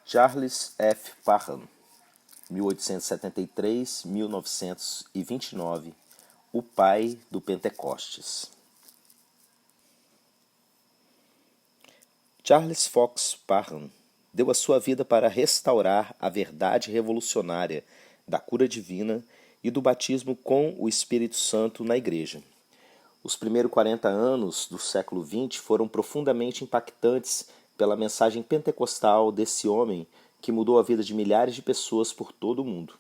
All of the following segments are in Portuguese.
Charles F. Parham, 1873-1929, o pai do Pentecostes. Charles Fox Parham deu a sua vida para restaurar a verdade revolucionária da cura divina e do batismo com o Espírito Santo na Igreja. Os primeiros 40 anos do século XX foram profundamente impactantes pela mensagem pentecostal desse homem que mudou a vida de milhares de pessoas por todo o mundo.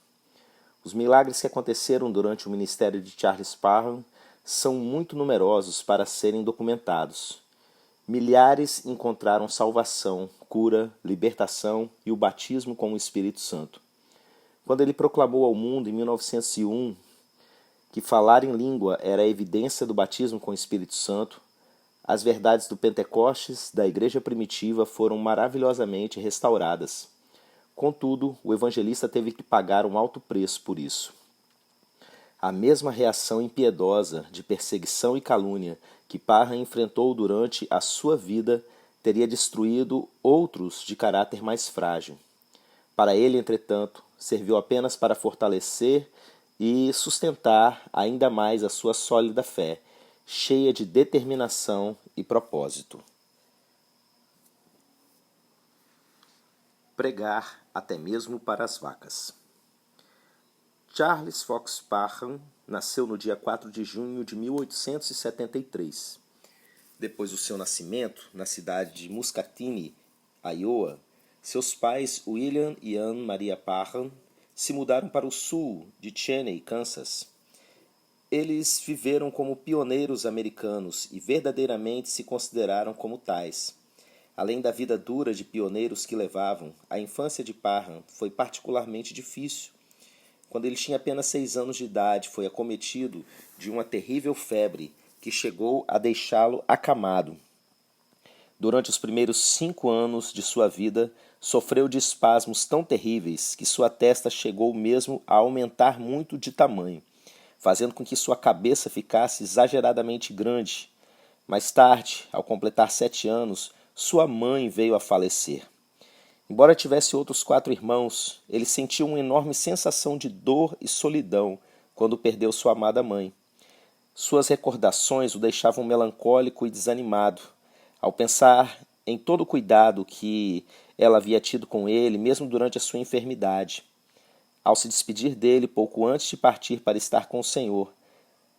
Os milagres que aconteceram durante o ministério de Charles Parham são muito numerosos para serem documentados. Milhares encontraram salvação, cura, libertação e o batismo com o Espírito Santo. Quando ele proclamou ao mundo em 1901 que falar em língua era a evidência do batismo com o Espírito Santo, as verdades do Pentecostes da igreja primitiva foram maravilhosamente restauradas. Contudo, o evangelista teve que pagar um alto preço por isso. A mesma reação impiedosa de perseguição e calúnia que Parham enfrentou durante a sua vida teria destruído outros de caráter mais frágil. Para ele, entretanto, serviu apenas para fortalecer e sustentar ainda mais a sua sólida fé, cheia de determinação e propósito. Pregar até mesmo para as vacas. Charles Fox Parham nasceu no dia 4 de junho de 1873. Depois do seu nascimento, na cidade de Muscatine, Iowa, seus pais William e Anne Maria Parham se mudaram para o sul de Cheney, Kansas. Eles viveram como pioneiros americanos e verdadeiramente se consideraram como tais. Além da vida dura de pioneiros que levavam, a infância de Parham foi particularmente difícil. Quando ele tinha apenas 6 anos de idade, foi acometido de uma terrível febre que chegou a deixá-lo acamado. Durante os primeiros 5 anos de sua vida, sofreu de espasmos tão terríveis que sua testa chegou mesmo a aumentar muito de tamanho, fazendo com que sua cabeça ficasse exageradamente grande. Mais tarde, ao completar 7 anos, sua mãe veio a falecer. Embora tivesse outros 4 irmãos, ele sentiu uma enorme sensação de dor e solidão quando perdeu sua amada mãe. Suas recordações o deixavam melancólico e desanimado, ao pensar em todo o cuidado que ela havia tido com ele, mesmo durante a sua enfermidade. Ao se despedir dele pouco antes de partir para estar com o Senhor,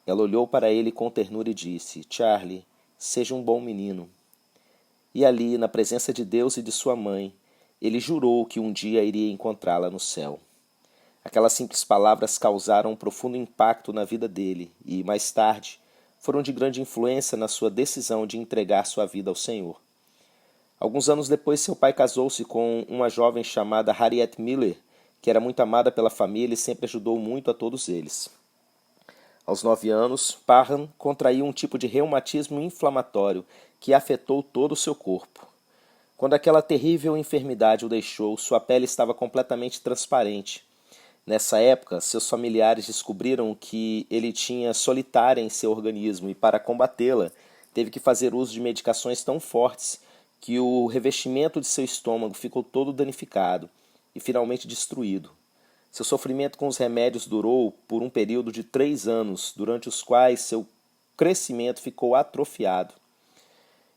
ela olhou para ele com ternura e disse: "Charlie, seja um bom menino." E ali, na presença de Deus e de sua mãe, ele jurou que um dia iria encontrá-la no céu. Aquelas simples palavras causaram um profundo impacto na vida dele e, mais tarde, foram de grande influência na sua decisão de entregar sua vida ao Senhor. Alguns anos depois, seu pai casou-se com uma jovem chamada Harriet Miller, que era muito amada pela família e sempre ajudou muito a todos eles. Aos 9 anos, Parham contraiu um tipo de reumatismo inflamatório que afetou todo o seu corpo. Quando aquela terrível enfermidade o deixou, sua pele estava completamente transparente. Nessa época, seus familiares descobriram que ele tinha solitária em seu organismo e, para combatê-la, teve que fazer uso de medicações tão fortes que o revestimento de seu estômago ficou todo danificado e finalmente destruído. Seu sofrimento com os remédios durou por um período de 3 anos, durante os quais seu crescimento ficou atrofiado.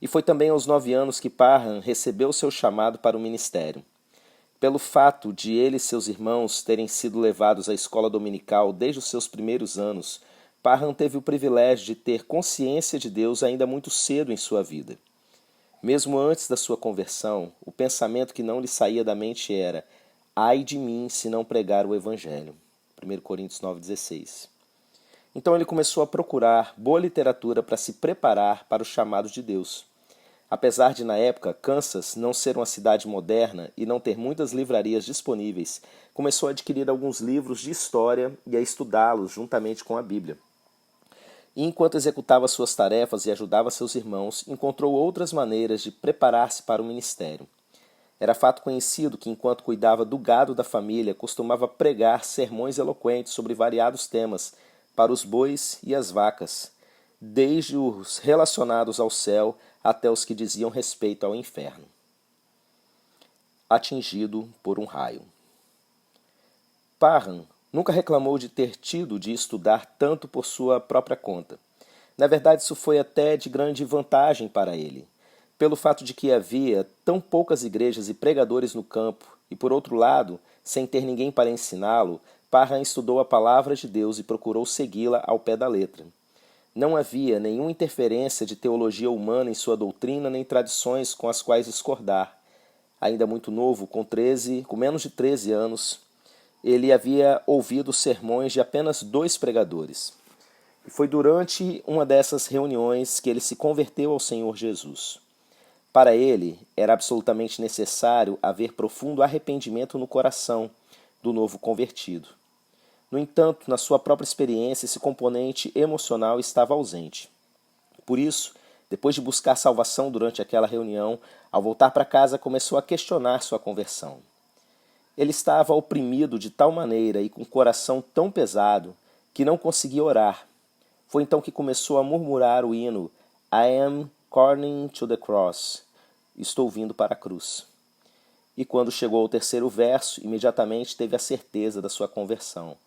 E foi também aos 9 anos que Parham recebeu seu chamado para o ministério. Pelo fato de ele e seus irmãos terem sido levados à escola dominical desde os seus primeiros anos, Parham teve o privilégio de ter consciência de Deus ainda muito cedo em sua vida. Mesmo antes da sua conversão, o pensamento que não lhe saía da mente era: "Ai de mim se não pregar o Evangelho." 1 Coríntios 9,16. Então ele começou a procurar boa literatura para se preparar para o chamado de Deus. Apesar de, na época, Kansas não ser uma cidade moderna e não ter muitas livrarias disponíveis, começou a adquirir alguns livros de história e a estudá-los juntamente com a Bíblia. E enquanto executava suas tarefas e ajudava seus irmãos, encontrou outras maneiras de preparar-se para o ministério. Era fato conhecido que, enquanto cuidava do gado da família, costumava pregar sermões eloquentes sobre variados temas para os bois e as vacas, desde os relacionados ao céu até os que diziam respeito ao inferno. atingido por um raio. Parham nunca reclamou de ter tido de estudar tanto por sua própria conta. Na verdade, isso foi até de grande vantagem para ele, pelo fato de que havia tão poucas igrejas e pregadores no campo, e por outro lado, sem ter ninguém para ensiná-lo, Parham estudou a palavra de Deus e procurou segui-la ao pé da letra. Não havia nenhuma interferência de teologia humana em sua doutrina nem tradições com as quais discordar. Ainda muito novo, com menos de 13 anos, ele havia ouvido sermões de apenas 2 pregadores. E foi durante uma dessas reuniões que ele se converteu ao Senhor Jesus. Para ele, era absolutamente necessário haver profundo arrependimento no coração do novo convertido. No entanto, na sua própria experiência, esse componente emocional estava ausente. Por isso, depois de buscar salvação durante aquela reunião, ao voltar para casa começou a questionar sua conversão. Ele estava oprimido de tal maneira e com o coração tão pesado que não conseguia orar. Foi então que começou a murmurar o hino I am coming to the cross. Estou vindo para a cruz. E quando chegou ao 3º verso, imediatamente teve a certeza da sua conversão.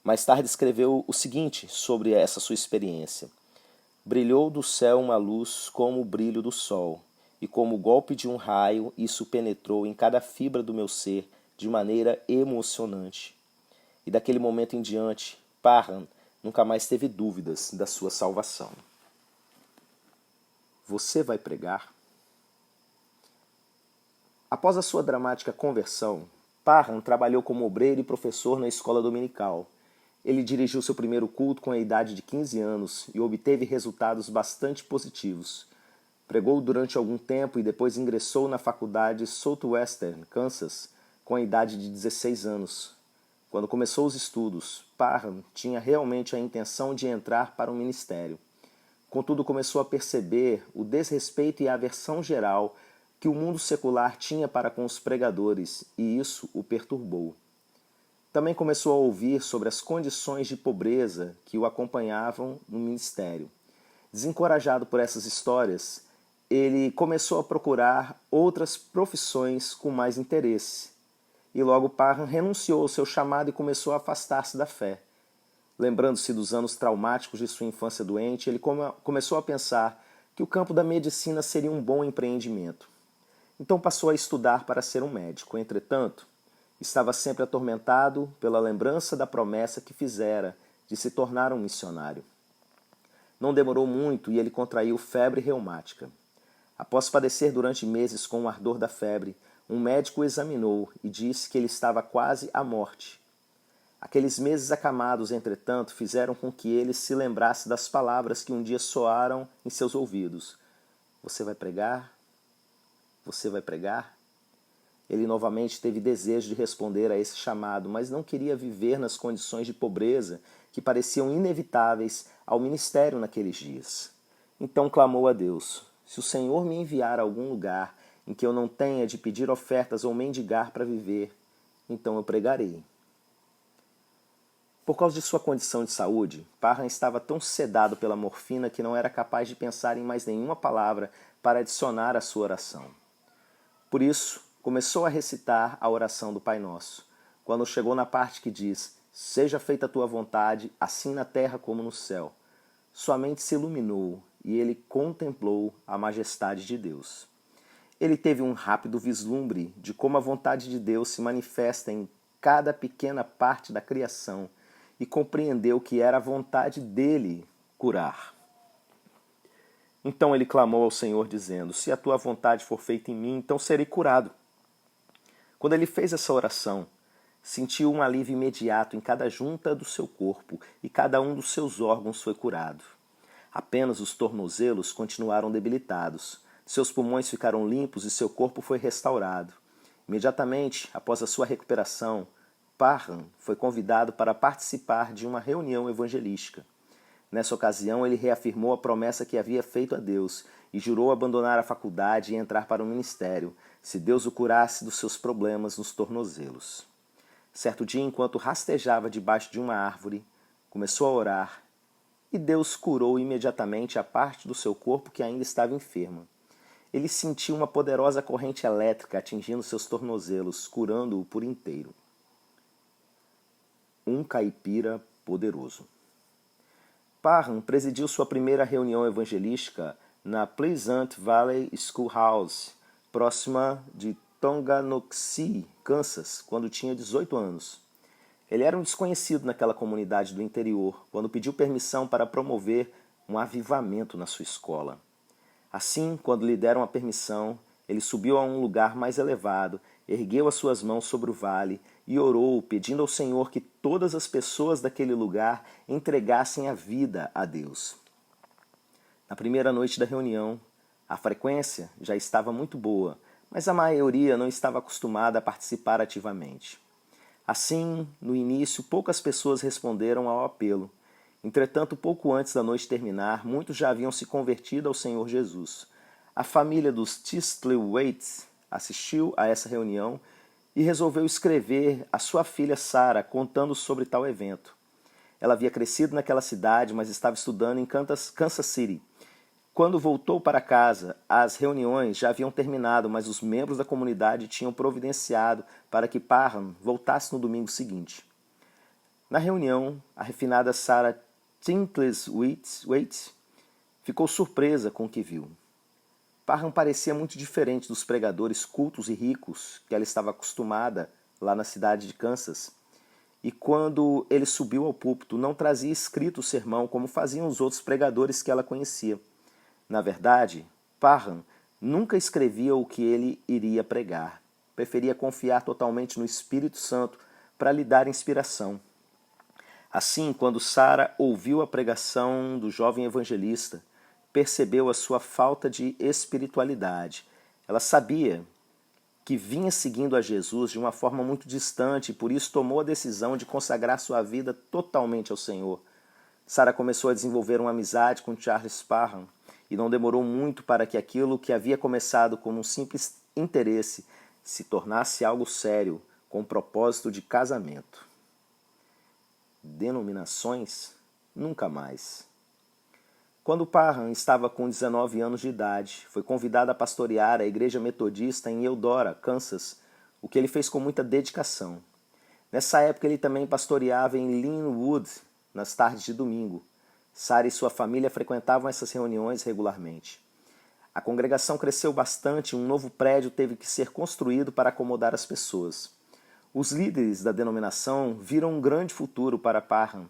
Mais tarde escreveu o seguinte sobre essa sua experiência. Brilhou do céu uma luz como o brilho do sol, e como o golpe de um raio, isso penetrou em cada fibra do meu ser de maneira emocionante. E daquele momento em diante, Parham nunca mais teve dúvidas da sua salvação. Você vai pregar? Após a sua dramática conversão, Parham trabalhou como obreiro e professor na escola dominical. Ele dirigiu seu primeiro culto com a idade de 15 anos e obteve resultados bastante positivos. Pregou durante algum tempo e depois ingressou na faculdade Southwestern, Kansas, com a idade de 16 anos. Quando começou os estudos, Parham tinha realmente a intenção de entrar para o ministério. Contudo, começou a perceber o desrespeito e a aversão geral que o mundo secular tinha para com os pregadores, e isso o perturbou. Também começou a ouvir sobre as condições de pobreza que o acompanhavam no ministério. Desencorajado por essas histórias, ele começou a procurar outras profissões com mais interesse. E logo Parham renunciou ao seu chamado e começou a afastar-se da fé. Lembrando-se dos anos traumáticos de sua infância doente, ele começou a pensar que o campo da medicina seria um bom empreendimento. Então passou a estudar para ser um médico. Entretanto, estava sempre atormentado pela lembrança da promessa que fizera de se tornar um missionário. Não demorou muito e ele contraiu febre reumática. Após padecer durante meses com o ardor da febre, um médico o examinou e disse que ele estava quase à morte. Aqueles meses acamados, entretanto, fizeram com que ele se lembrasse das palavras que um dia soaram em seus ouvidos. Você vai pregar? Você vai pregar? Ele novamente teve desejo de responder a esse chamado, mas não queria viver nas condições de pobreza que pareciam inevitáveis ao ministério naqueles dias. Então clamou a Deus: se o Senhor me enviar a algum lugar em que eu não tenha de pedir ofertas ou mendigar para viver, então eu pregarei. Por causa de sua condição de saúde, Parham estava tão sedado pela morfina que não era capaz de pensar em mais nenhuma palavra para adicionar à sua oração. Por isso, começou a recitar a oração do Pai Nosso. Quando chegou na parte que diz: seja feita a tua vontade, assim na terra como no céu, sua mente se iluminou e ele contemplou a majestade de Deus. Ele teve um rápido vislumbre de como a vontade de Deus se manifesta em cada pequena parte da criação e compreendeu que era a vontade dele curar. Então ele clamou ao Senhor dizendo: se a tua vontade for feita em mim, então serei curado. Quando ele fez essa oração, sentiu um alívio imediato em cada junta do seu corpo e cada um dos seus órgãos foi curado. Apenas os tornozelos continuaram debilitados. Seus pulmões ficaram limpos e seu corpo foi restaurado. Imediatamente após a sua recuperação, Parham foi convidado para participar de uma reunião evangelística. Nessa ocasião, ele reafirmou a promessa que havia feito a Deus e jurou abandonar a faculdade e entrar para o ministério, se Deus o curasse dos seus problemas nos tornozelos. Certo dia, enquanto rastejava debaixo de uma árvore, começou a orar e Deus curou imediatamente a parte do seu corpo que ainda estava enferma. ele sentiu uma poderosa corrente elétrica atingindo seus tornozelos, curando-o por inteiro. Um caipira poderoso. Parham presidiu sua primeira reunião evangelística na Pleasant Valley Schoolhouse, próxima de Tonganoxie, Kansas, quando tinha 18 anos. Ele era um desconhecido naquela comunidade do interior, quando pediu permissão para promover um avivamento na sua escola. Assim, quando lhe deram a permissão, ele subiu a um lugar mais elevado, ergueu as suas mãos sobre o vale e orou, pedindo ao Senhor que todas as pessoas daquele lugar entregassem a vida a Deus. Na primeira noite da reunião, a frequência já estava muito boa, mas a maioria não estava acostumada a participar ativamente. Assim, no início, poucas pessoas responderam ao apelo. Entretanto, pouco antes da noite terminar, muitos já haviam se convertido ao Senhor Jesus. A família dos Thistlethwaites assistiu a essa reunião e resolveu escrever a sua filha Sarah contando sobre tal evento. Ela havia crescido naquela cidade, mas estava estudando em Kansas City. Quando voltou para casa, as reuniões já haviam terminado, mas os membros da comunidade tinham providenciado para que Parham voltasse no domingo seguinte. Na reunião, a refinada Sarah Thistlethwaite ficou surpresa com o que viu. Parham parecia muito diferente dos pregadores cultos e ricos que ela estava acostumada lá na cidade de Kansas. E quando ele subiu ao púlpito, não trazia escrito o sermão como faziam os outros pregadores que ela conhecia. Na verdade, Parham nunca escrevia o que ele iria pregar. Preferia confiar totalmente no Espírito Santo para lhe dar inspiração. Assim, quando Sarah ouviu a pregação do jovem evangelista, percebeu a sua falta de espiritualidade. Ela sabia que vinha seguindo a Jesus de uma forma muito distante e por isso tomou a decisão de consagrar sua vida totalmente ao Senhor. Sarah começou a desenvolver uma amizade com Charles Parham e não demorou muito para que aquilo que havia começado como um simples interesse se tornasse algo sério, com o propósito de casamento. Denominações? Nunca mais. Quando Parham estava com 19 anos de idade, foi convidado a pastorear a igreja metodista em Eudora, Kansas, o que ele fez com muita dedicação. Nessa época ele também pastoreava em Linwood, nas tardes de domingo. Sarah e sua família frequentavam essas reuniões regularmente. A congregação cresceu bastante e um novo prédio teve que ser construído para acomodar as pessoas. Os líderes da denominação viram um grande futuro para Parham.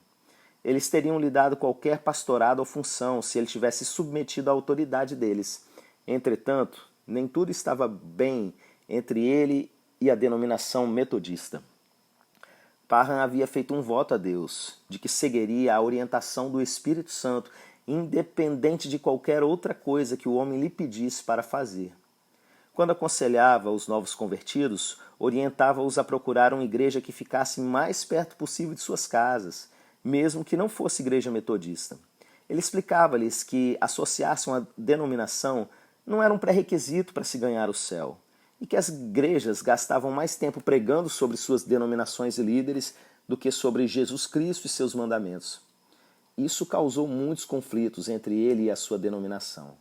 Eles teriam lhe dado qualquer pastorado ou função se ele tivesse submetido à autoridade deles. Entretanto, nem tudo estava bem entre ele e a denominação metodista. Parham havia feito um voto a Deus de que seguiria a orientação do Espírito Santo, independente de qualquer outra coisa que o homem lhe pedisse para fazer. Quando aconselhava os novos convertidos, orientava-os a procurar uma igreja que ficasse mais perto possível de suas casas, mesmo que não fosse igreja metodista. Ele explicava-lhes que associar-se a uma denominação não era um pré-requisito para se ganhar o céu, e que as igrejas gastavam mais tempo pregando sobre suas denominações e líderes do que sobre Jesus Cristo e seus mandamentos. Isso causou muitos conflitos entre ele e a sua denominação.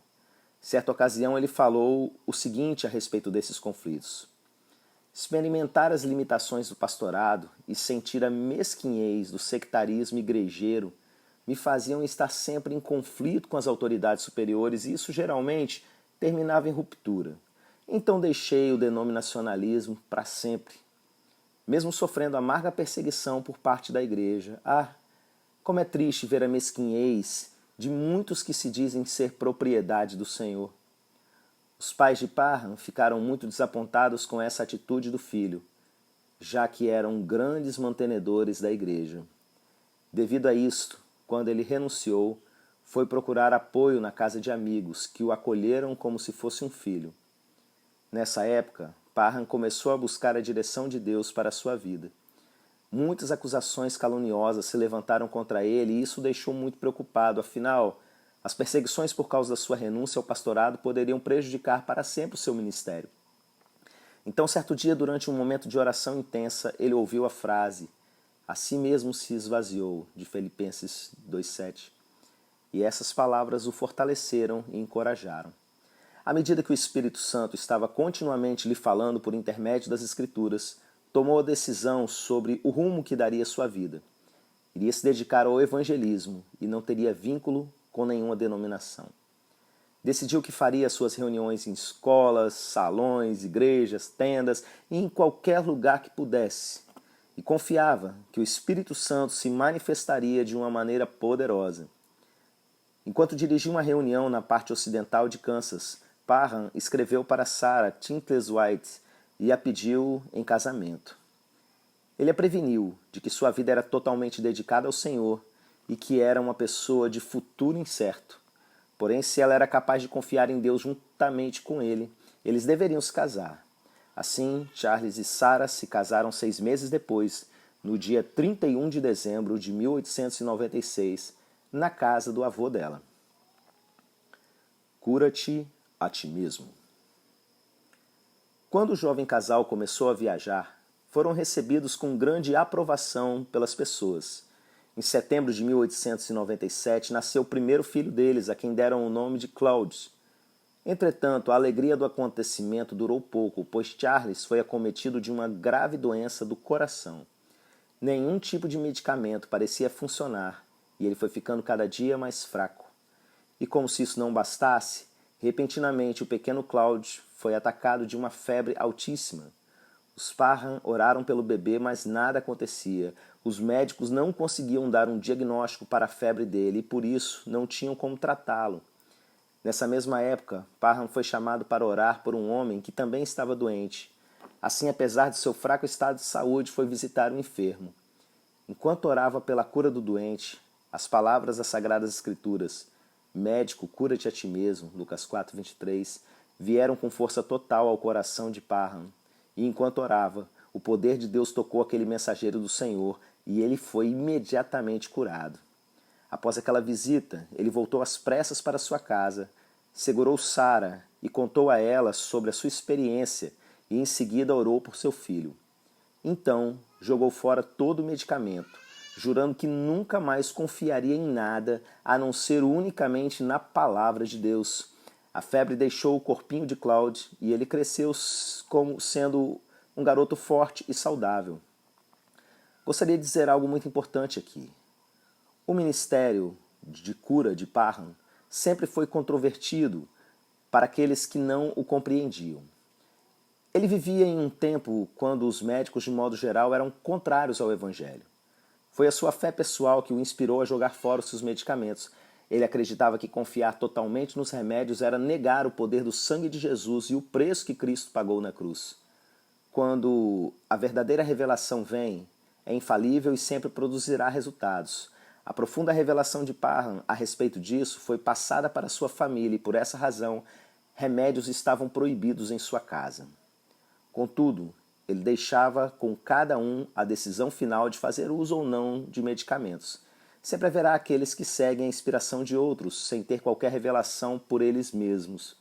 Certa ocasião ele falou o seguinte a respeito desses conflitos: experimentar as limitações do pastorado e sentir a mesquinhez do sectarismo igrejeiro me faziam estar sempre em conflito com as autoridades superiores e isso geralmente terminava em ruptura. Então deixei o denominacionalismo para sempre, mesmo sofrendo amarga perseguição por parte da igreja. Como é triste ver a mesquinhez de muitos que se dizem ser propriedade do Senhor. Os pais de Parham ficaram muito desapontados com essa atitude do filho, já que eram grandes mantenedores da igreja. Devido a isto, quando ele renunciou, foi procurar apoio na casa de amigos que o acolheram como se fosse um filho. Nessa época, Parham começou a buscar a direção de Deus para a sua vida. Muitas acusações caluniosas se levantaram contra ele e isso o deixou muito preocupado. Afinal, as perseguições por causa da sua renúncia ao pastorado poderiam prejudicar para sempre o seu ministério. Então, certo dia, durante um momento de oração intensa, ele ouviu a frase: "A si mesmo se esvaziou", de Filipenses 2,7. E essas palavras o fortaleceram e encorajaram. À medida que o Espírito Santo estava continuamente lhe falando por intermédio das Escrituras, tomou a decisão sobre o rumo que daria sua vida. Iria se dedicar ao evangelismo e não teria vínculo com nenhuma denominação. Decidiu que faria suas reuniões em escolas, salões, igrejas, tendas e em qualquer lugar que pudesse. E confiava que o Espírito Santo se manifestaria de uma maneira poderosa. Enquanto dirigia uma reunião na parte ocidental de Kansas, Parham escreveu para Sarah Tingleswhite e a pediu em casamento. Ele a preveniu de que sua vida era totalmente dedicada ao Senhor e que era uma pessoa de futuro incerto. Porém, se ela era capaz de confiar em Deus juntamente com ele, eles deveriam se casar. Assim, Charles e Sarah se casaram 6 meses depois, no dia 31 de dezembro de 1896, na casa do avô dela. Cura-te a ti mesmo. Quando o jovem casal começou a viajar, foram recebidos com grande aprovação pelas pessoas. Em setembro de 1897, nasceu o primeiro filho deles, a quem deram o nome de Claude. Entretanto, a alegria do acontecimento durou pouco, pois Charles foi acometido de uma grave doença do coração. Nenhum tipo de medicamento parecia funcionar, e ele foi ficando cada dia mais fraco. E como se isso não bastasse, repentinamente o pequeno Claude foi atacado de uma febre altíssima. Os Parham oraram pelo bebê, mas nada acontecia. Os médicos não conseguiam dar um diagnóstico para a febre dele e, por isso, não tinham como tratá-lo. Nessa mesma época, Parham foi chamado para orar por um homem que também estava doente. Assim, apesar de seu fraco estado de saúde, foi visitar o enfermo. Enquanto orava pela cura do doente, as palavras das Sagradas Escrituras, médico, cura-te a ti mesmo, Lucas 4:23, vieram com força total ao coração de Parham. E enquanto orava, o poder de Deus tocou aquele mensageiro do Senhor e ele foi imediatamente curado. Após aquela visita, ele voltou às pressas para sua casa, segurou Sarah e contou a ela sobre a sua experiência e em seguida orou por seu filho. Então, jogou fora todo o medicamento, jurando que nunca mais confiaria em nada a não ser unicamente na palavra de Deus. A febre deixou o corpinho de Claude e ele cresceu como sendo um garoto forte e saudável. Gostaria de dizer algo muito importante aqui. O ministério de cura de Parham sempre foi controvertido para aqueles que não o compreendiam. Ele vivia em um tempo quando os médicos, de modo geral, eram contrários ao Evangelho. Foi a sua fé pessoal que o inspirou a jogar fora os seus medicamentos. Ele acreditava que confiar totalmente nos remédios era negar o poder do sangue de Jesus e o preço que Cristo pagou na cruz. Quando a verdadeira revelação vem, é infalível e sempre produzirá resultados. A profunda revelação de Parham a respeito disso foi passada para sua família e, por essa razão, remédios estavam proibidos em sua casa. Contudo, ele deixava com cada um a decisão final de fazer uso ou não de medicamentos. Sempre haverá aqueles que seguem a inspiração de outros, sem ter qualquer revelação por eles mesmos.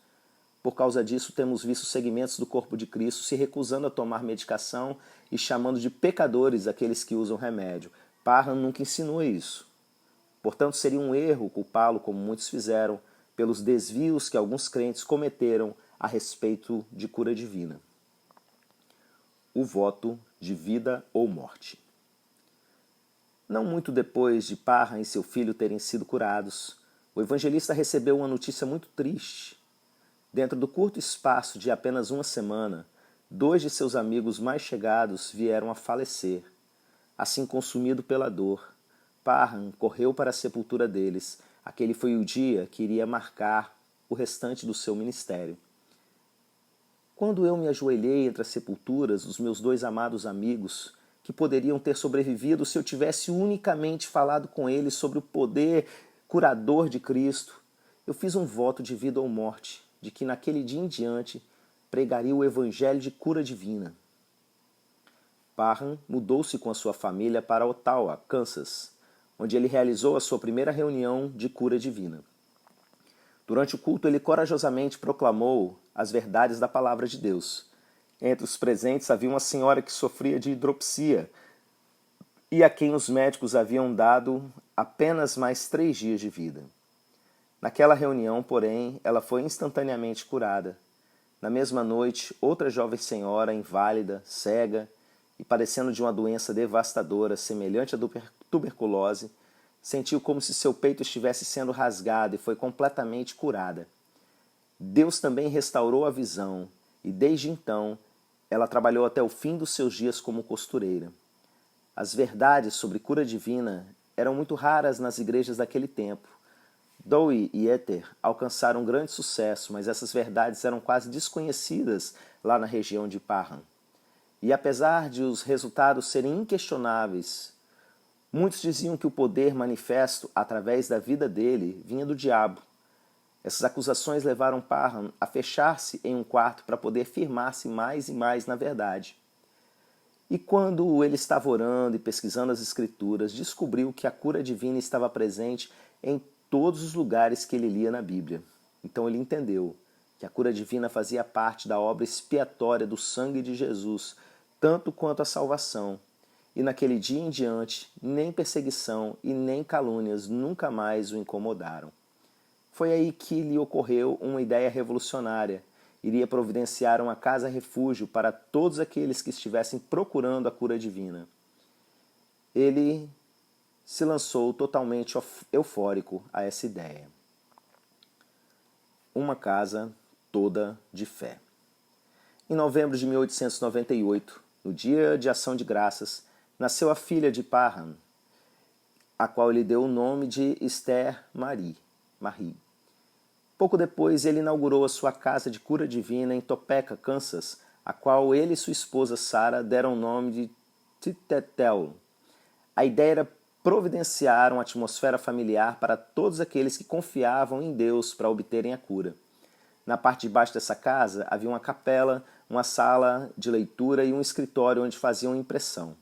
Por causa disso, temos visto segmentos do corpo de Cristo se recusando a tomar medicação e chamando de pecadores aqueles que usam remédio. Parham nunca ensinou isso. Portanto, seria um erro culpá-lo, como muitos fizeram, pelos desvios que alguns crentes cometeram a respeito de cura divina. O voto de vida ou morte. Não muito depois de Parham e seu filho terem sido curados, o evangelista recebeu uma notícia muito triste. Dentro do curto espaço de apenas uma semana, 2 de seus amigos mais chegados vieram a falecer. Assim, consumido pela dor, Parham correu para a sepultura deles. Aquele foi o dia que iria marcar o restante do seu ministério. Quando eu me ajoelhei entre as sepulturas dos meus 2 amados amigos, que poderiam ter sobrevivido se eu tivesse unicamente falado com eles sobre o poder curador de Cristo, eu fiz um voto de vida ou morte, de que naquele dia em diante pregaria o evangelho de cura divina. Parham mudou-se com a sua família para Ottawa, Kansas, onde ele realizou a sua primeira reunião de cura divina. Durante o culto, ele corajosamente proclamou as verdades da palavra de Deus. Entre os presentes havia uma senhora que sofria de hidropsia e a quem os médicos haviam dado apenas mais 3 dias de vida. Naquela reunião, porém, ela foi instantaneamente curada. Na mesma noite, outra jovem senhora, inválida, cega e padecendo de uma doença devastadora, semelhante à tuberculose, sentiu como se seu peito estivesse sendo rasgado e foi completamente curada. Deus também restaurou a visão e, desde então, ela trabalhou até o fim dos seus dias como costureira. As verdades sobre cura divina eram muito raras nas igrejas daquele tempo. Dowie e Ether alcançaram grande sucesso, mas essas verdades eram quase desconhecidas lá na região de Parham. E apesar de os resultados serem inquestionáveis, muitos diziam que o poder manifesto através da vida dele vinha do diabo. Essas acusações levaram Parham a fechar-se em um quarto para poder firmar-se mais e mais na verdade. E quando ele estava orando e pesquisando as escrituras, descobriu que a cura divina estava presente em todos os lugares que ele lia na Bíblia. Então ele entendeu que a cura divina fazia parte da obra expiatória do sangue de Jesus, tanto quanto a salvação. E naquele dia em diante, nem perseguição e nem calúnias nunca mais o incomodaram. Foi aí que lhe ocorreu uma ideia revolucionária. Iria providenciar uma casa-refúgio para todos aqueles que estivessem procurando a cura divina. Ele se lançou totalmente eufórico a essa ideia. Uma casa toda de fé. Em novembro de 1898, no dia de ação de graças, nasceu a filha de Parham, a qual ele deu o nome de Esther Marie. Pouco depois, ele inaugurou a sua casa de cura divina em Topeka, Kansas, a qual ele e sua esposa Sarah deram o nome de Titetel. A ideia era providenciar uma atmosfera familiar para todos aqueles que confiavam em Deus para obterem a cura. Na parte de baixo dessa casa havia uma capela, uma sala de leitura e um escritório onde faziam impressão.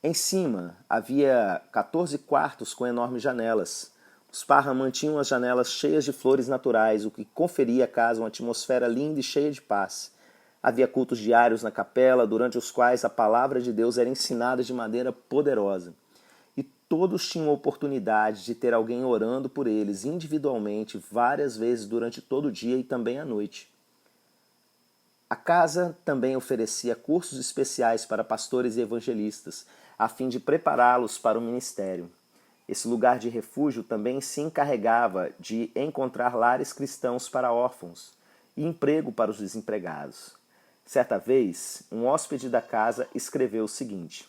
Em cima havia 14 quartos com enormes janelas. Os Parham mantinham as janelas cheias de flores naturais, o que conferia à casa uma atmosfera linda e cheia de paz. Havia cultos diários na capela, durante os quais a palavra de Deus era ensinada de maneira poderosa. E todos tinham oportunidade de ter alguém orando por eles individualmente várias vezes durante todo o dia e também à noite. A casa também oferecia cursos especiais para pastores e evangelistas, a fim de prepará-los para o ministério. Esse lugar de refúgio também se encarregava de encontrar lares cristãos para órfãos e emprego para os desempregados. Certa vez, um hóspede da casa escreveu o seguinte: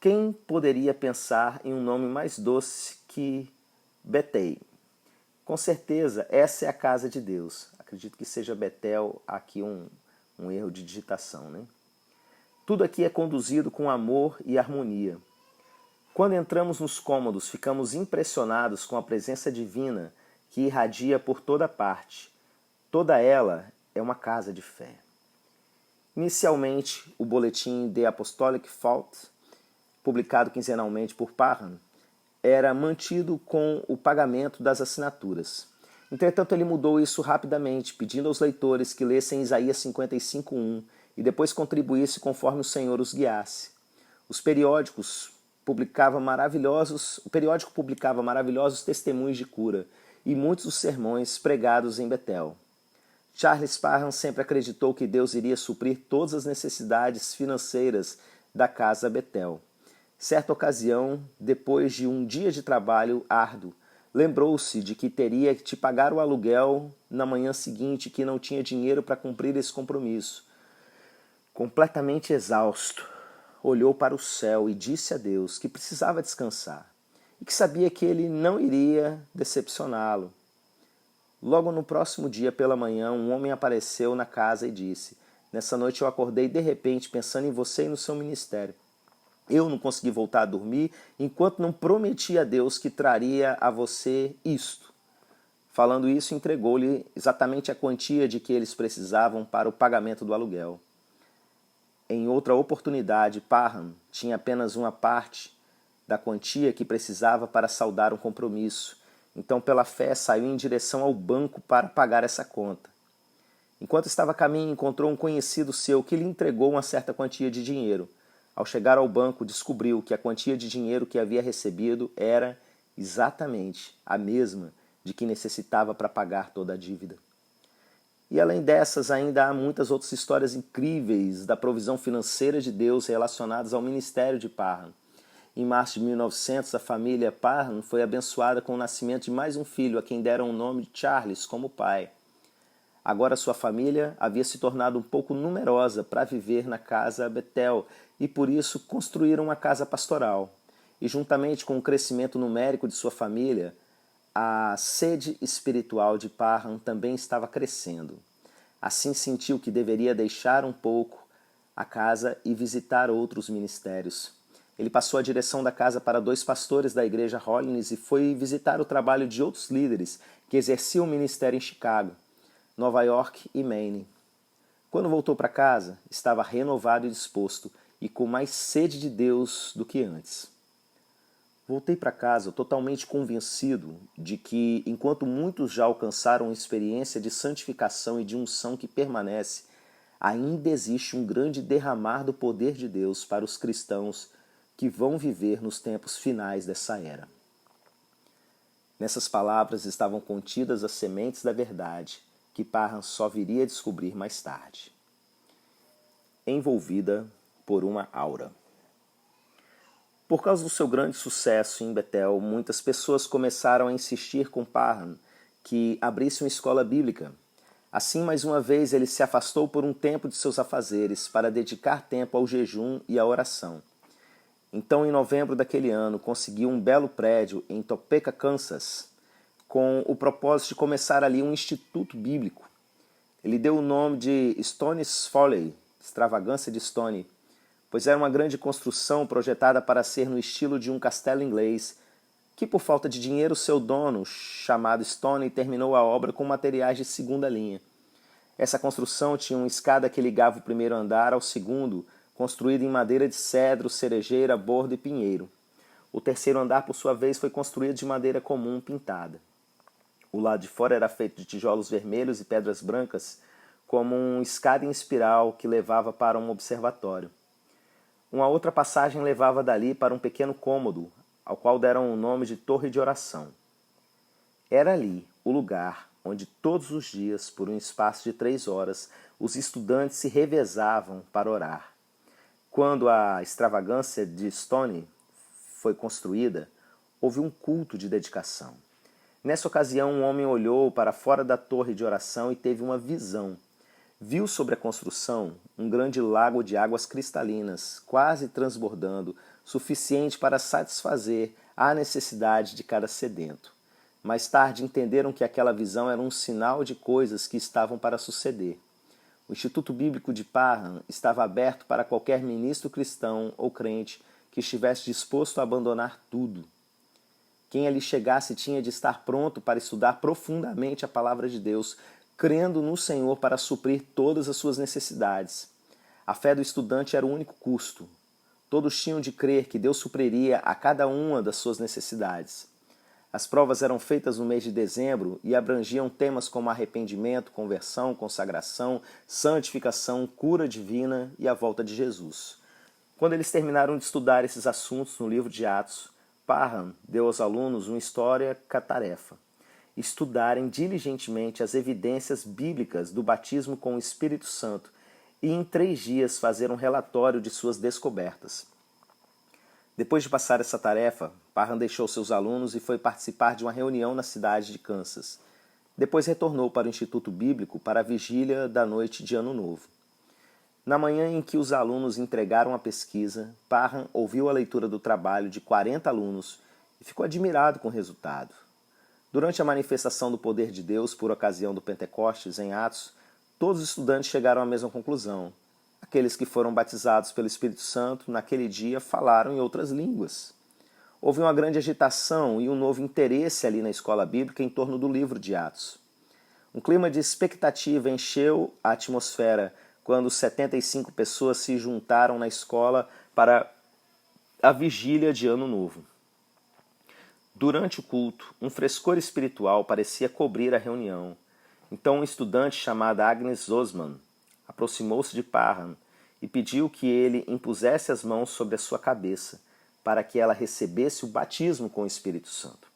quem poderia pensar em um nome mais doce que Betel? Com certeza, essa é a casa de Deus. Acredito que seja Betel, aqui um erro de digitação, né? Tudo aqui é conduzido com amor e harmonia. Quando entramos nos cômodos, ficamos impressionados com a presença divina que irradia por toda parte. Toda ela é uma casa de fé. Inicialmente, o boletim The Apostolic Fault, publicado quinzenalmente por Parham, era mantido com o pagamento das assinaturas. Entretanto, ele mudou isso rapidamente, pedindo aos leitores que lessem Isaías 55:1 e depois contribuísse conforme o Senhor os guiasse. O periódico publicava maravilhosos testemunhos de cura e muitos dos sermões pregados em Betel. Charles Parham sempre acreditou que Deus iria suprir todas as necessidades financeiras da casa Betel. Certa ocasião, depois de um dia de trabalho árduo, lembrou-se de que teria que pagar o aluguel na manhã seguinte e que não tinha dinheiro para cumprir esse compromisso. Completamente exausto, olhou para o céu e disse a Deus que precisava descansar e que sabia que ele não iria decepcioná-lo. Logo no próximo dia pela manhã, um homem apareceu na casa e disse: nessa noite eu acordei de repente pensando em você e no seu ministério. Eu não consegui voltar a dormir enquanto não prometi a Deus que traria a você isto. Falando isso, entregou-lhe exatamente a quantia de que eles precisavam para o pagamento do aluguel. Em outra oportunidade, Parham tinha apenas uma parte da quantia que precisava para saldar um compromisso. Então, pela fé, saiu em direção ao banco para pagar essa conta. Enquanto estava a caminho, encontrou um conhecido seu que lhe entregou uma certa quantia de dinheiro. Ao chegar ao banco, descobriu que a quantia de dinheiro que havia recebido era exatamente a mesma de que necessitava para pagar toda a dívida. E além dessas, ainda há muitas outras histórias incríveis da provisão financeira de Deus relacionadas ao ministério de Parham. Em março de 1900, a família Parham foi abençoada com o nascimento de mais um filho, a quem deram o nome de Charles como pai. Agora sua família havia se tornado um pouco numerosa para viver na casa Bethel e por isso construíram uma casa pastoral. E juntamente com o crescimento numérico de sua família, a sede espiritual de Parham também estava crescendo. Assim sentiu que deveria deixar um pouco a casa e visitar outros ministérios. Ele passou a direção da casa para 2 pastores da igreja Hollins e foi visitar o trabalho de outros líderes que exerciam o ministério em Chicago, Nova York e Maine. Quando voltou para casa, estava renovado e disposto e com mais sede de Deus do que antes. Voltei para casa totalmente convencido de que, enquanto muitos já alcançaram experiência de santificação e de unção que permanece, ainda existe um grande derramar do poder de Deus para os cristãos que vão viver nos tempos finais dessa era. Nessas palavras estavam contidas as sementes da verdade, que Parham só viria a descobrir mais tarde. Envolvida por uma aura. Por causa do seu grande sucesso em Bethel, muitas pessoas começaram a insistir com Parham que abrisse uma escola bíblica. Assim, mais uma vez, ele se afastou por um tempo de seus afazeres para dedicar tempo ao jejum e à oração. Então, em novembro daquele ano, conseguiu um belo prédio em Topeka, Kansas, com o propósito de começar ali um instituto bíblico. Ele deu o nome de Stone's Folly, extravagância de Stone, pois era uma grande construção projetada para ser no estilo de um castelo inglês, que por falta de dinheiro seu dono, chamado Stone, terminou a obra com materiais de segunda linha. Essa construção tinha uma escada que ligava o primeiro andar ao segundo, construída em madeira de cedro, cerejeira, bordo e pinheiro. O terceiro andar, por sua vez, foi construído de madeira comum pintada. O lado de fora era feito de tijolos vermelhos e pedras brancas, como uma escada em espiral que levava para um observatório. Uma outra passagem levava dali para um pequeno cômodo, ao qual deram o nome de Torre de Oração. Era ali o lugar onde todos os dias, por um espaço de 3 horas, os estudantes se revezavam para orar. Quando a extravagância de Stone foi construída, houve um culto de dedicação. Nessa ocasião, um homem olhou para fora da torre de oração e teve uma visão. Viu sobre a construção um grande lago de águas cristalinas, quase transbordando, suficiente para satisfazer a necessidade de cada sedento. Mais tarde entenderam que aquela visão era um sinal de coisas que estavam para suceder. O Instituto Bíblico de Parham estava aberto para qualquer ministro cristão ou crente que estivesse disposto a abandonar tudo. Quem ali chegasse tinha de estar pronto para estudar profundamente a palavra de Deus, crendo no Senhor para suprir todas as suas necessidades. A fé do estudante era o único custo. Todos tinham de crer que Deus supriria a cada uma das suas necessidades. As provas eram feitas no mês de dezembro e abrangiam temas como arrependimento, conversão, consagração, santificação, cura divina e a volta de Jesus. Quando eles terminaram de estudar esses assuntos no livro de Atos, Parham deu aos alunos uma histórica tarefa: estudarem diligentemente as evidências bíblicas do batismo com o Espírito Santo e em 3 dias fazer um relatório de suas descobertas. Depois de passar essa tarefa, Parham deixou seus alunos e foi participar de uma reunião na cidade de Kansas. Depois retornou para o Instituto Bíblico para a vigília da noite de Ano Novo. Na manhã em que os alunos entregaram a pesquisa, Parham ouviu a leitura do trabalho de 40 alunos e ficou admirado com o resultado. Durante a manifestação do poder de Deus por ocasião do Pentecostes em Atos, todos os estudantes chegaram à mesma conclusão. Aqueles que foram batizados pelo Espírito Santo naquele dia falaram em outras línguas. Houve uma grande agitação e um novo interesse ali na escola bíblica em torno do livro de Atos. Um clima de expectativa encheu a atmosfera quando 75 pessoas se juntaram na escola para a vigília de Ano Novo. Durante o culto, um frescor espiritual parecia cobrir a reunião. Então uma estudante chamada Agnes Osman aproximou-se de Parham e pediu que ele impusesse as mãos sobre a sua cabeça, para que ela recebesse o batismo com o Espírito Santo.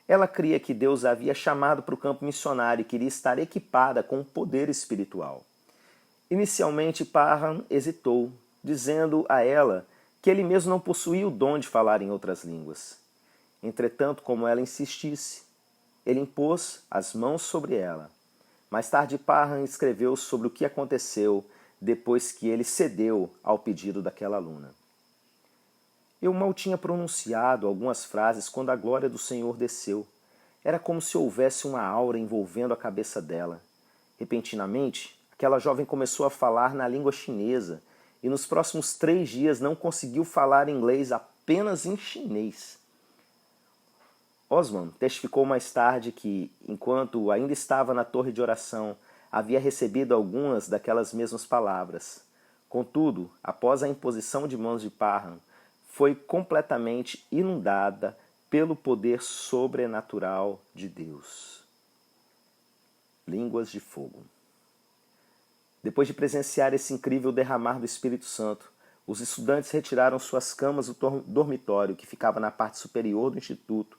Ela cria que Deus a havia chamado para o campo missionário e queria estar equipada com o poder espiritual. Inicialmente, Parham hesitou, dizendo a ela que ele mesmo não possuía o dom de falar em outras línguas. Entretanto, como ela insistisse, ele impôs as mãos sobre ela. Mais tarde, Parham escreveu sobre o que aconteceu depois que ele cedeu ao pedido daquela aluna. Eu mal tinha pronunciado algumas frases quando a glória do Senhor desceu. Era como se houvesse uma aura envolvendo a cabeça dela. Repentinamente, aquela jovem começou a falar na língua chinesa e nos próximos 3 dias não conseguiu falar inglês, apenas em chinês. Osman testificou mais tarde que, enquanto ainda estava na torre de oração, havia recebido algumas daquelas mesmas palavras. Contudo, após a imposição de mãos de Parham, foi completamente inundada pelo poder sobrenatural de Deus. Línguas de fogo. Depois de presenciar esse incrível derramar do Espírito Santo, os estudantes retiraram suas camas do dormitório, que ficava na parte superior do instituto,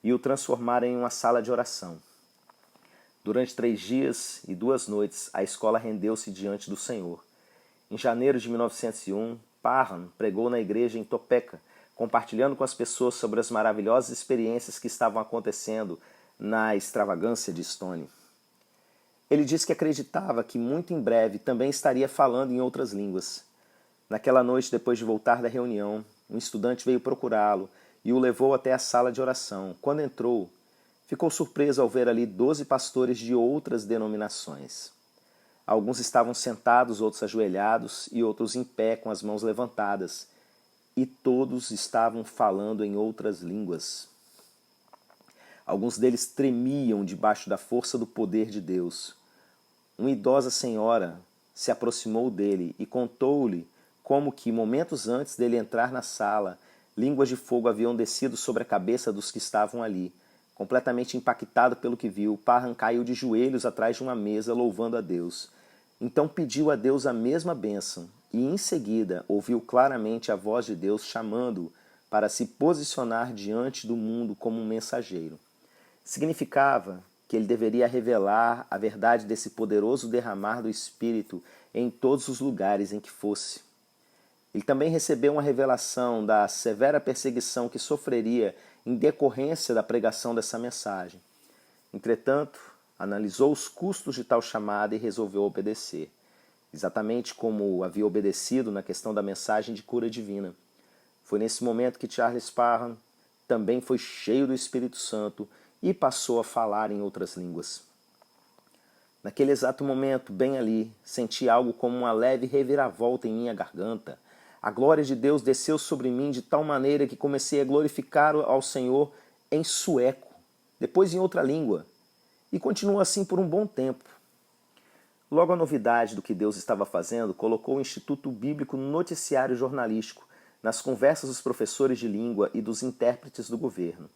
e o transformaram em uma sala de oração. Durante 3 dias e 2 noites, a escola rendeu-se diante do Senhor. Em janeiro de 1901, Parham pregou na igreja em Topeka, compartilhando com as pessoas sobre as maravilhosas experiências que estavam acontecendo na extravagância de Stone. Ele disse que acreditava que muito em breve também estaria falando em outras línguas. Naquela noite, depois de voltar da reunião, um estudante veio procurá-lo e o levou até a sala de oração. Quando entrou, ficou surpreso ao ver ali 12 pastores de outras denominações. Alguns estavam sentados, outros ajoelhados e outros em pé com as mãos levantadas. E todos estavam falando em outras línguas. Alguns deles tremiam debaixo da força do poder de Deus. Uma idosa senhora se aproximou dele e contou-lhe como que, momentos antes dele entrar na sala, línguas de fogo haviam descido sobre a cabeça dos que estavam ali. Completamente impactado pelo que viu, Parham caiu de joelhos atrás de uma mesa, louvando a Deus. Então pediu a Deus a mesma bênção e, em seguida, ouviu claramente a voz de Deus chamando-o para se posicionar diante do mundo como um mensageiro. Significava que ele deveria revelar a verdade desse poderoso derramar do Espírito em todos os lugares em que fosse. Ele também recebeu uma revelação da severa perseguição que sofreria em decorrência da pregação dessa mensagem. Entretanto, analisou os custos de tal chamada e resolveu obedecer, exatamente como havia obedecido na questão da mensagem de cura divina. Foi nesse momento que Charles Parham também foi cheio do Espírito Santo e passou a falar em outras línguas. Naquele exato momento, bem ali, senti algo como uma leve reviravolta em minha garganta. A glória de Deus desceu sobre mim de tal maneira que comecei a glorificar ao Senhor em sueco, depois em outra língua, e continuou assim por um bom tempo. Logo a novidade do que Deus estava fazendo colocou o Instituto Bíblico no noticiário jornalístico, nas conversas dos professores de língua e dos intérpretes do governo.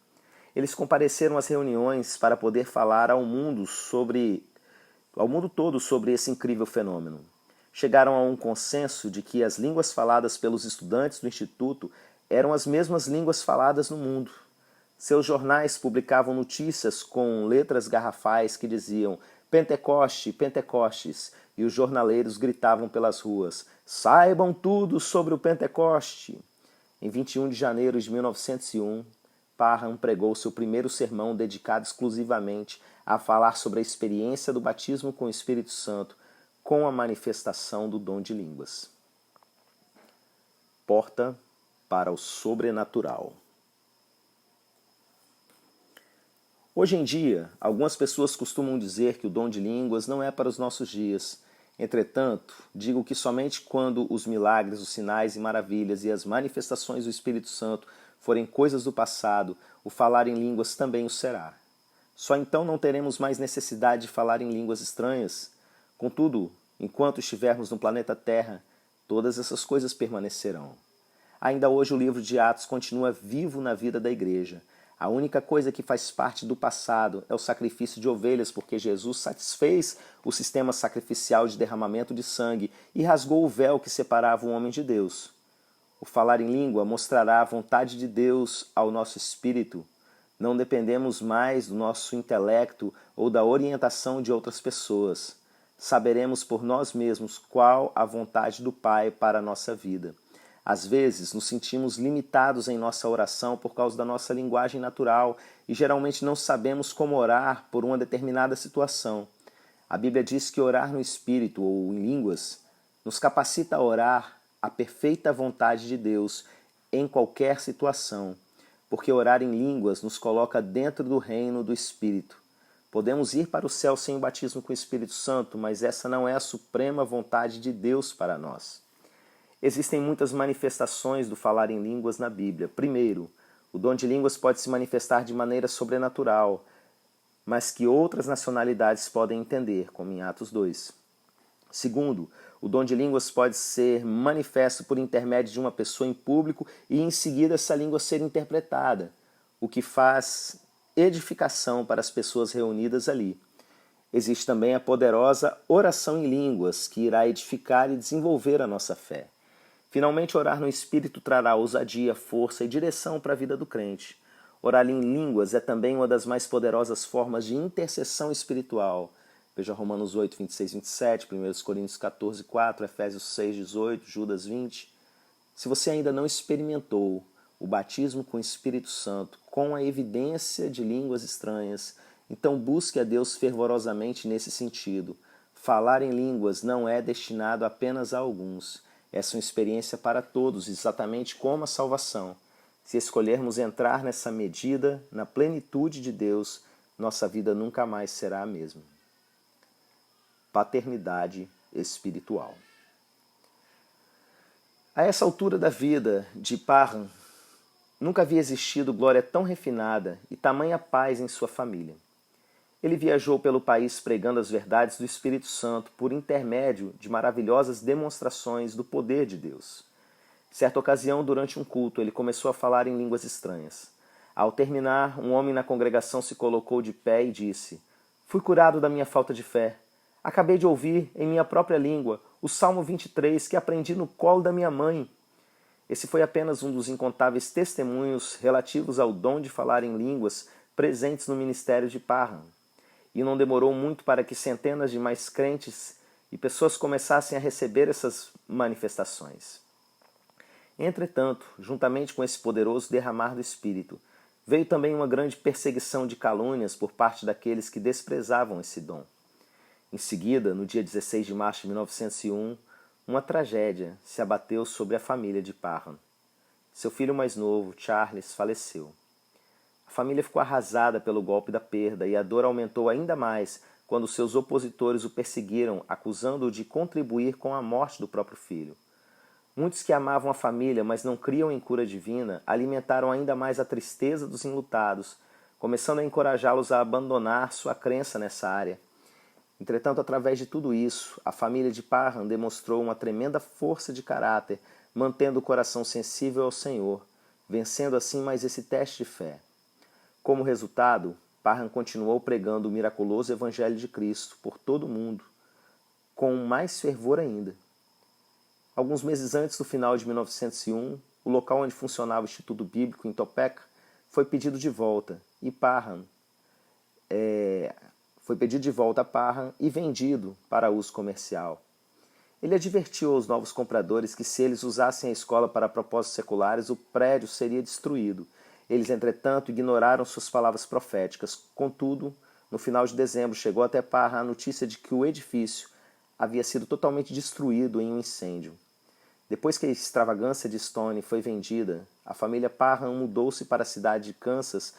Eles compareceram às reuniões para poder falar ao mundo todo sobre esse incrível fenômeno. Chegaram a um consenso de que as línguas faladas pelos estudantes do Instituto eram as mesmas línguas faladas no mundo. Seus jornais publicavam notícias com letras garrafais que diziam Pentecoste, Pentecostes, e os jornaleiros gritavam pelas ruas, saibam tudo sobre o Pentecoste. Em 21 de janeiro de 1901, Parham pregou seu primeiro sermão dedicado exclusivamente a falar sobre a experiência do batismo com o Espírito Santo com a manifestação do dom de línguas. Porta para o sobrenatural. Hoje em dia, algumas pessoas costumam dizer que o dom de línguas não é para os nossos dias. Entretanto, digo que somente quando os milagres, os sinais e maravilhas e as manifestações do Espírito Santo forem coisas do passado, o falar em línguas também o será. Só então não teremos mais necessidade de falar em línguas estranhas. Contudo, enquanto estivermos no planeta Terra, todas essas coisas permanecerão. Ainda hoje o livro de Atos continua vivo na vida da igreja. A única coisa que faz parte do passado é o sacrifício de ovelhas, porque Jesus satisfez o sistema sacrificial de derramamento de sangue e rasgou o véu que separava o homem de Deus. O falar em língua mostrará a vontade de Deus ao nosso espírito, Não dependemos mais do nosso intelecto ou da orientação de outras pessoas. Saberemos por nós mesmos qual a vontade do Pai para a nossa vida. Às vezes, nos sentimos limitados em nossa oração por causa da nossa linguagem natural e geralmente não sabemos como orar por uma determinada situação. A Bíblia diz que orar no Espírito ou em línguas nos capacita a orar a perfeita vontade de Deus em qualquer situação, porque orar em línguas nos coloca dentro do reino do Espírito. Podemos ir para o céu sem o batismo com o Espírito Santo, mas essa não é a suprema vontade de Deus para nós. Existem muitas manifestações do falar em línguas na Bíblia. Primeiro, o dom de línguas pode se manifestar de maneira sobrenatural, mas que outras nacionalidades podem entender, como em Atos 2. Segundo, o dom de línguas pode ser manifesto por intermédio de uma pessoa em público e em seguida essa língua ser interpretada, o que faz edificação para as pessoas reunidas ali. Existe também a poderosa oração em línguas, que irá edificar e desenvolver a nossa fé. Finalmente, orar no Espírito trará ousadia, força e direção para a vida do crente. Orar em línguas é também uma das mais poderosas formas de intercessão espiritual. Veja Romanos 8, 26, 27, 1 Coríntios 14, 4, Efésios 6, 18, Judas 20. Se você ainda não experimentou o batismo com o Espírito Santo com a evidência de línguas estranhas, então busque a Deus fervorosamente nesse sentido. Falar em línguas não é destinado apenas a alguns. Essa é uma experiência para todos, exatamente como a salvação. Se escolhermos entrar nessa medida, na plenitude de Deus, nossa vida nunca mais será a mesma. Paternidade espiritual. A essa altura da vida de Parham, nunca havia existido glória tão refinada e tamanha paz em sua família. Ele viajou pelo país pregando as verdades do Espírito Santo por intermédio de maravilhosas demonstrações do poder de Deus. Certa ocasião, durante um culto, ele começou a falar em línguas estranhas. Ao terminar, um homem na congregação se colocou de pé e disse: "Fui curado da minha falta de fé. Acabei de ouvir, em minha própria língua, o Salmo 23 que aprendi no colo da minha mãe." Esse foi apenas um dos incontáveis testemunhos relativos ao dom de falar em línguas presentes no ministério de Parham. E não demorou muito para que centenas de mais crentes e pessoas começassem a receber essas manifestações. Entretanto, juntamente com esse poderoso derramar do Espírito, veio também uma grande perseguição de calúnias por parte daqueles que desprezavam esse dom. Em seguida, no dia 16 de março de 1901, uma tragédia se abateu sobre a família de Parham. Seu filho mais novo, Charles, faleceu. A família ficou arrasada pelo golpe da perda e a dor aumentou ainda mais quando seus opositores o perseguiram, acusando-o de contribuir com a morte do próprio filho. Muitos que amavam a família, mas não criam em cura divina, alimentaram ainda mais a tristeza dos enlutados, começando a encorajá-los a abandonar sua crença nessa área. Entretanto, através de tudo isso, a família de Parham demonstrou uma tremenda força de caráter, mantendo o coração sensível ao Senhor, vencendo assim mais esse teste de fé. Como resultado, Parham continuou pregando o miraculoso Evangelho de Cristo por todo o mundo, com mais fervor ainda. Alguns meses antes do final de 1901, o local onde funcionava o Instituto Bíblico em Topeka foi pedido de volta, e Parham foi pedido de volta a Parham e vendido para uso comercial. Ele advertiu aos novos compradores que se eles usassem a escola para propósitos seculares, o prédio seria destruído. Eles, entretanto, ignoraram suas palavras proféticas. Contudo, no final de dezembro, chegou até Parham a notícia de que o edifício havia sido totalmente destruído em um incêndio. Depois que a extravagância de Stone foi vendida, a família Parham mudou-se para a cidade de Kansas,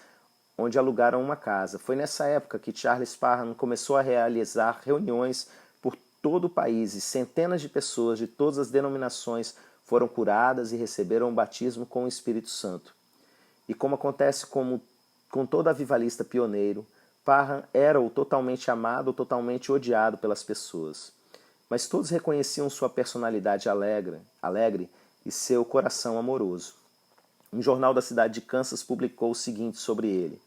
onde alugaram uma casa. Foi nessa época que Charles Parham começou a realizar reuniões por todo o país e centenas de pessoas de todas as denominações foram curadas e receberam o batismo com o Espírito Santo. E como acontece com todo avivalista pioneiro, Parham era ou totalmente amado ou totalmente odiado pelas pessoas. Mas todos reconheciam sua personalidade alegre e seu coração amoroso. Um jornal da cidade de Kansas publicou o seguinte sobre ele: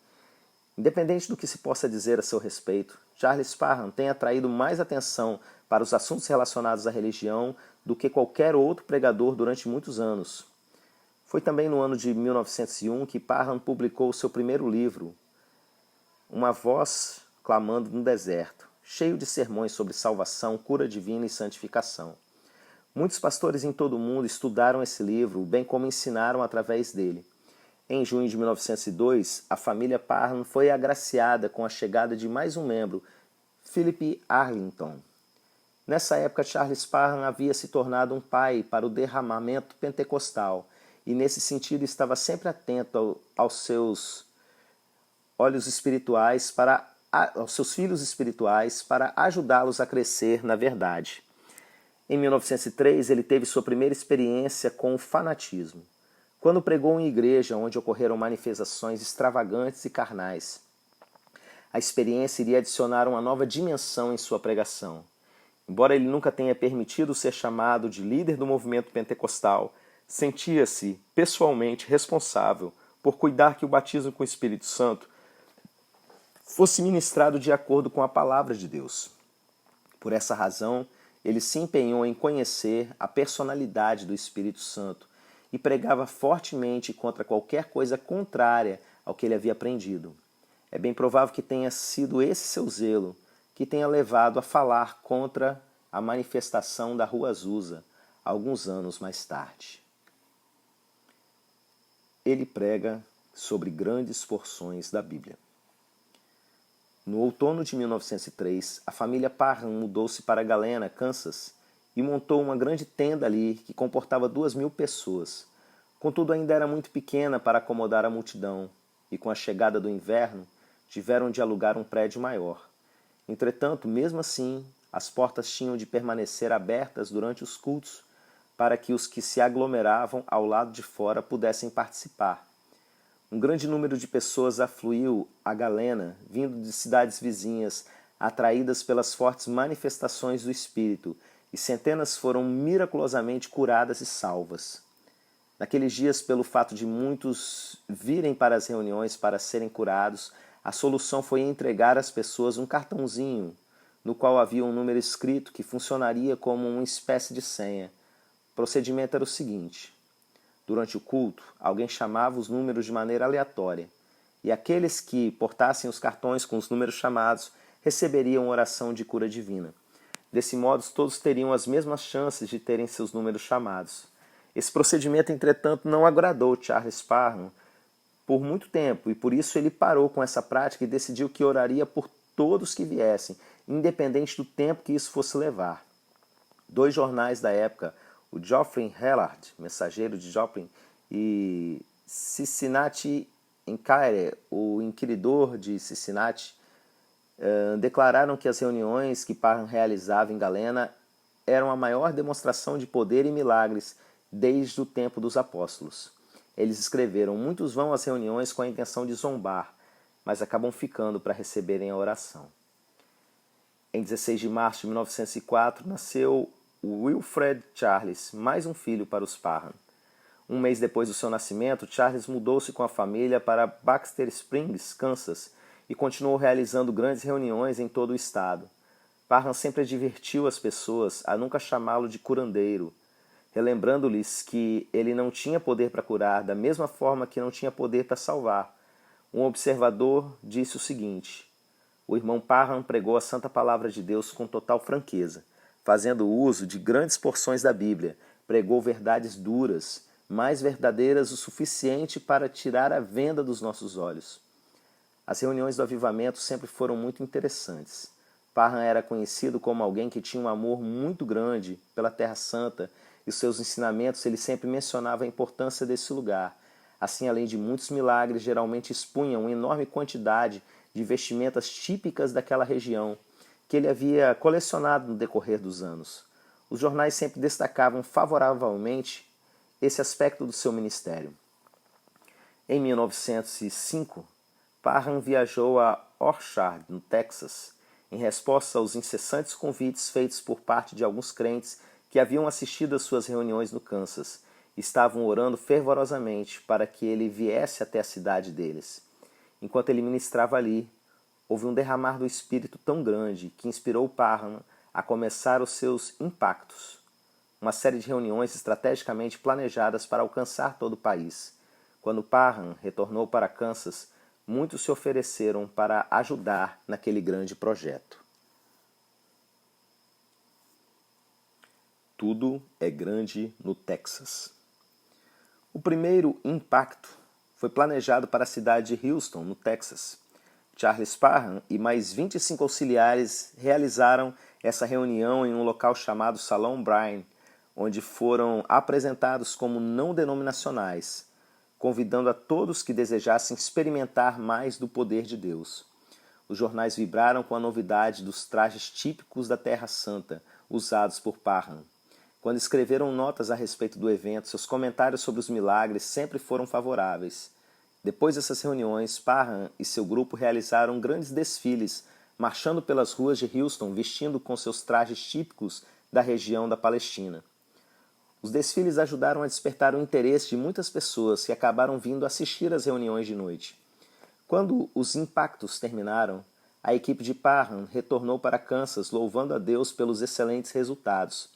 independente do que se possa dizer a seu respeito, Charles Parham tem atraído mais atenção para os assuntos relacionados à religião do que qualquer outro pregador durante muitos anos. Foi também no ano de 1901 que Parham publicou o seu primeiro livro, Uma Voz Clamando no Deserto, cheio de sermões sobre salvação, cura divina e santificação. Muitos pastores em todo o mundo estudaram esse livro, bem como ensinaram através dele. Em junho de 1902, a família Parham foi agraciada com a chegada de mais um membro, Philip Arlington. Nessa época, Charles Parham havia se tornado um pai para o derramamento pentecostal e, nesse sentido, estava sempre atento aos seus olhos espirituais aos seus filhos espirituais para ajudá-los a crescer na verdade. Em 1903, ele teve sua primeira experiência com o fanatismo, quando pregou em igreja onde ocorreram manifestações extravagantes e carnais. A experiência iria adicionar uma nova dimensão em sua pregação. Embora ele nunca tenha permitido ser chamado de líder do movimento pentecostal, sentia-se pessoalmente responsável por cuidar que o batismo com o Espírito Santo fosse ministrado de acordo com a palavra de Deus. Por essa razão, ele se empenhou em conhecer a personalidade do Espírito Santo e pregava fortemente contra qualquer coisa contrária ao que ele havia aprendido. É bem provável que tenha sido esse seu zelo que tenha levado a falar contra a manifestação da Rua Azusa, alguns anos mais tarde. Ele prega sobre grandes porções da Bíblia. No outono de 1903, a família Parham mudou-se para Galena, Kansas, e montou uma grande tenda ali que comportava 2.000 pessoas. Contudo, ainda era muito pequena para acomodar a multidão, e com a chegada do inverno, tiveram de alugar um prédio maior. Entretanto, mesmo assim, as portas tinham de permanecer abertas durante os cultos, para que os que se aglomeravam ao lado de fora pudessem participar. Um grande número de pessoas afluiu a Galena, vindo de cidades vizinhas, atraídas pelas fortes manifestações do Espírito, e centenas foram miraculosamente curadas e salvas. Naqueles dias, pelo fato de muitos virem para as reuniões para serem curados, a solução foi entregar às pessoas um cartãozinho, no qual havia um número escrito que funcionaria como uma espécie de senha. O procedimento era o seguinte: durante o culto, alguém chamava os números de maneira aleatória, e aqueles que portassem os cartões com os números chamados receberiam oração de cura divina. Desse modo, todos teriam as mesmas chances de terem seus números chamados. Esse procedimento, entretanto, não agradou Charles Parham por muito tempo, e por isso ele parou com essa prática e decidiu que oraria por todos que viessem, independente do tempo que isso fosse levar. 2 jornais da época, o Joplin Herald, mensageiro de Joplin, e Cincinnati Enquirer, o inquiridor de Cincinnati, declararam que as reuniões que Parham realizava em Galena eram a maior demonstração de poder e milagres desde o tempo dos apóstolos. Eles escreveram: muitos vão às reuniões com a intenção de zombar, mas acabam ficando para receberem a oração. Em 16 de março de 1904, nasceu Wilfred Charles, mais um filho para os Parham. Um mês depois do seu nascimento, Charles mudou-se com a família para Baxter Springs, Kansas, e continuou realizando grandes reuniões em todo o estado. Parham sempre advertiu as pessoas a nunca chamá-lo de curandeiro, relembrando-lhes que ele não tinha poder para curar, da mesma forma que não tinha poder para salvar. Um observador disse o seguinte: o irmão Parham pregou a santa palavra de Deus com total franqueza, fazendo uso de grandes porções da Bíblia, pregou verdades duras, mais verdadeiras o suficiente para tirar a venda dos nossos olhos. As reuniões do avivamento sempre foram muito interessantes. Parham era conhecido como alguém que tinha um amor muito grande pela Terra Santa, e os seus ensinamentos ele sempre mencionava a importância desse lugar. Assim, além de muitos milagres, geralmente expunham uma enorme quantidade de vestimentas típicas daquela região, que ele havia colecionado no decorrer dos anos. Os jornais sempre destacavam favoravelmente esse aspecto do seu ministério. Em 1905, Parham viajou a Orchard, no Texas, em resposta aos incessantes convites feitos por parte de alguns crentes que haviam assistido às suas reuniões no Kansas e estavam orando fervorosamente para que ele viesse até a cidade deles. Enquanto ele ministrava ali, houve um derramar do Espírito tão grande que inspirou Parham a começar os seus impactos. uma série de reuniões estrategicamente planejadas para alcançar todo o país. Quando Parham retornou para Kansas, muitos se ofereceram para ajudar naquele grande projeto. Tudo é grande no Texas. O primeiro impacto foi planejado para a cidade de Houston, no Texas. Charles Parham e mais 25 auxiliares realizaram essa reunião em um local chamado Salão Bryan, onde foram apresentados como não denominacionais, convidando a todos que desejassem experimentar mais do poder de Deus. Os jornais vibraram com a novidade dos trajes típicos da Terra Santa, usados por Parham. Quando escreveram notas a respeito do evento, seus comentários sobre os milagres sempre foram favoráveis. Depois dessas reuniões, Parham e seu grupo realizaram grandes desfiles, marchando pelas ruas de Houston vestindo com seus trajes típicos da região da Palestina. Os desfiles ajudaram a despertar o interesse de muitas pessoas que acabaram vindo assistir às reuniões de noite. Quando os impactos terminaram, a equipe de Parham retornou para Kansas louvando a Deus pelos excelentes resultados.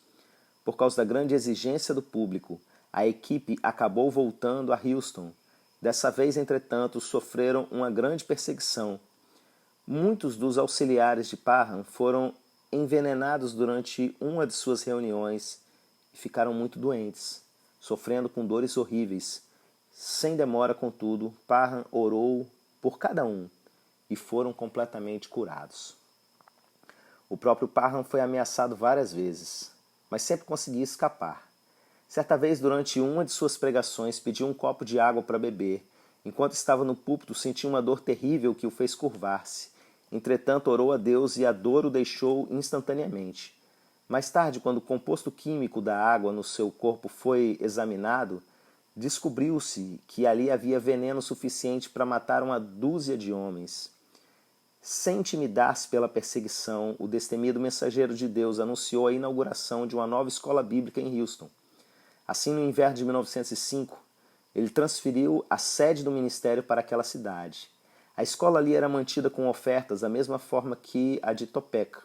Por causa da grande exigência do público, a equipe acabou voltando a Houston. Dessa vez, entretanto, sofreram uma grande perseguição. Muitos dos auxiliares de Parham foram envenenados durante uma de suas reuniões e ficaram muito doentes, sofrendo com dores horríveis. Sem demora, contudo, Parham orou por cada um e foram completamente curados. O próprio Parham foi ameaçado várias vezes, mas sempre conseguia escapar. Certa vez, durante uma de suas pregações, pediu um copo de água para beber. Enquanto estava no púlpito, sentiu uma dor terrível que o fez curvar-se. Entretanto, orou a Deus e a dor o deixou instantaneamente. Mais tarde, quando o composto químico da água no seu corpo foi examinado, descobriu-se que ali havia veneno suficiente para matar uma dúzia de homens. Sem intimidar-se pela perseguição, o destemido mensageiro de Deus anunciou a inauguração de uma nova escola bíblica em Houston. Assim, no inverno de 1905, ele transferiu a sede do ministério para aquela cidade. A escola ali era mantida com ofertas da mesma forma que a de Topeka.